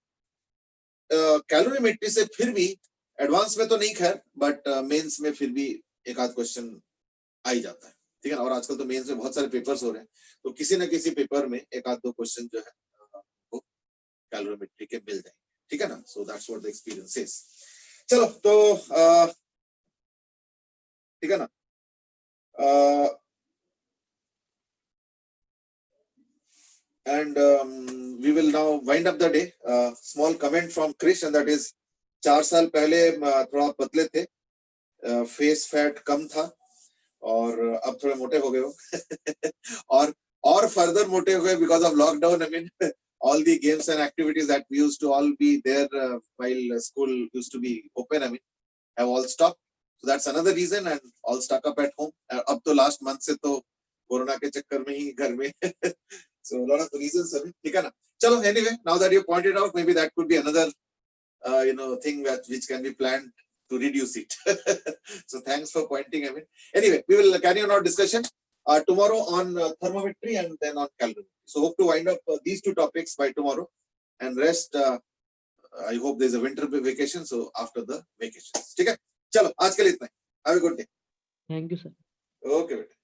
Calorimetry से फिर भी advance में तो नहीं खैर, but mains में फिर भी एक आध क्वेश्चन आ ही जाता है. ठीक है ना? और आजकल तो मेंस में बहुत सारे पेपर्स हो रहे हैं, तो किसी ना किसी पेपर में एक आध दो क्वेश्चन जो है वो कैलोरीमेट्री के मिल जाएंगे. ठीक है ना? So that's what the experience is. चलो, तो ठीक है ना? And we will now wind up the day. Small comment from Krish, and that is 4 साल पहले थोड़ा पतले थे, फेस फैट कम था, और अब थोड़े मोटे हो गए हो और further मोटे हो गए because of lockdown. I mean, all the games and activities that we used to all be there while school used to be open, I mean, have all stopped. So that's another reason, and all stuck up at home. अब तो last month से तो corona के चक्कर में ही घर में. So a lot of reasons, ठीक है ना? चलो, anyway, now that you pointed out, maybe that could be another thing which can be planned to reduce it. So thanks for pointing. I mean, anyway, we will carry on our discussion tomorrow on thermometry and then on calorimetry. So hope to wind up these two topics by tomorrow, and rest I hope there's a winter vacation, so after the vacations. ठीक है? चलो, आज के लिए इतना ही. Have a good day. Thank you, sir. Okay, बेटा.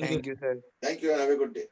Thank you, sir. Thank you and have a good day.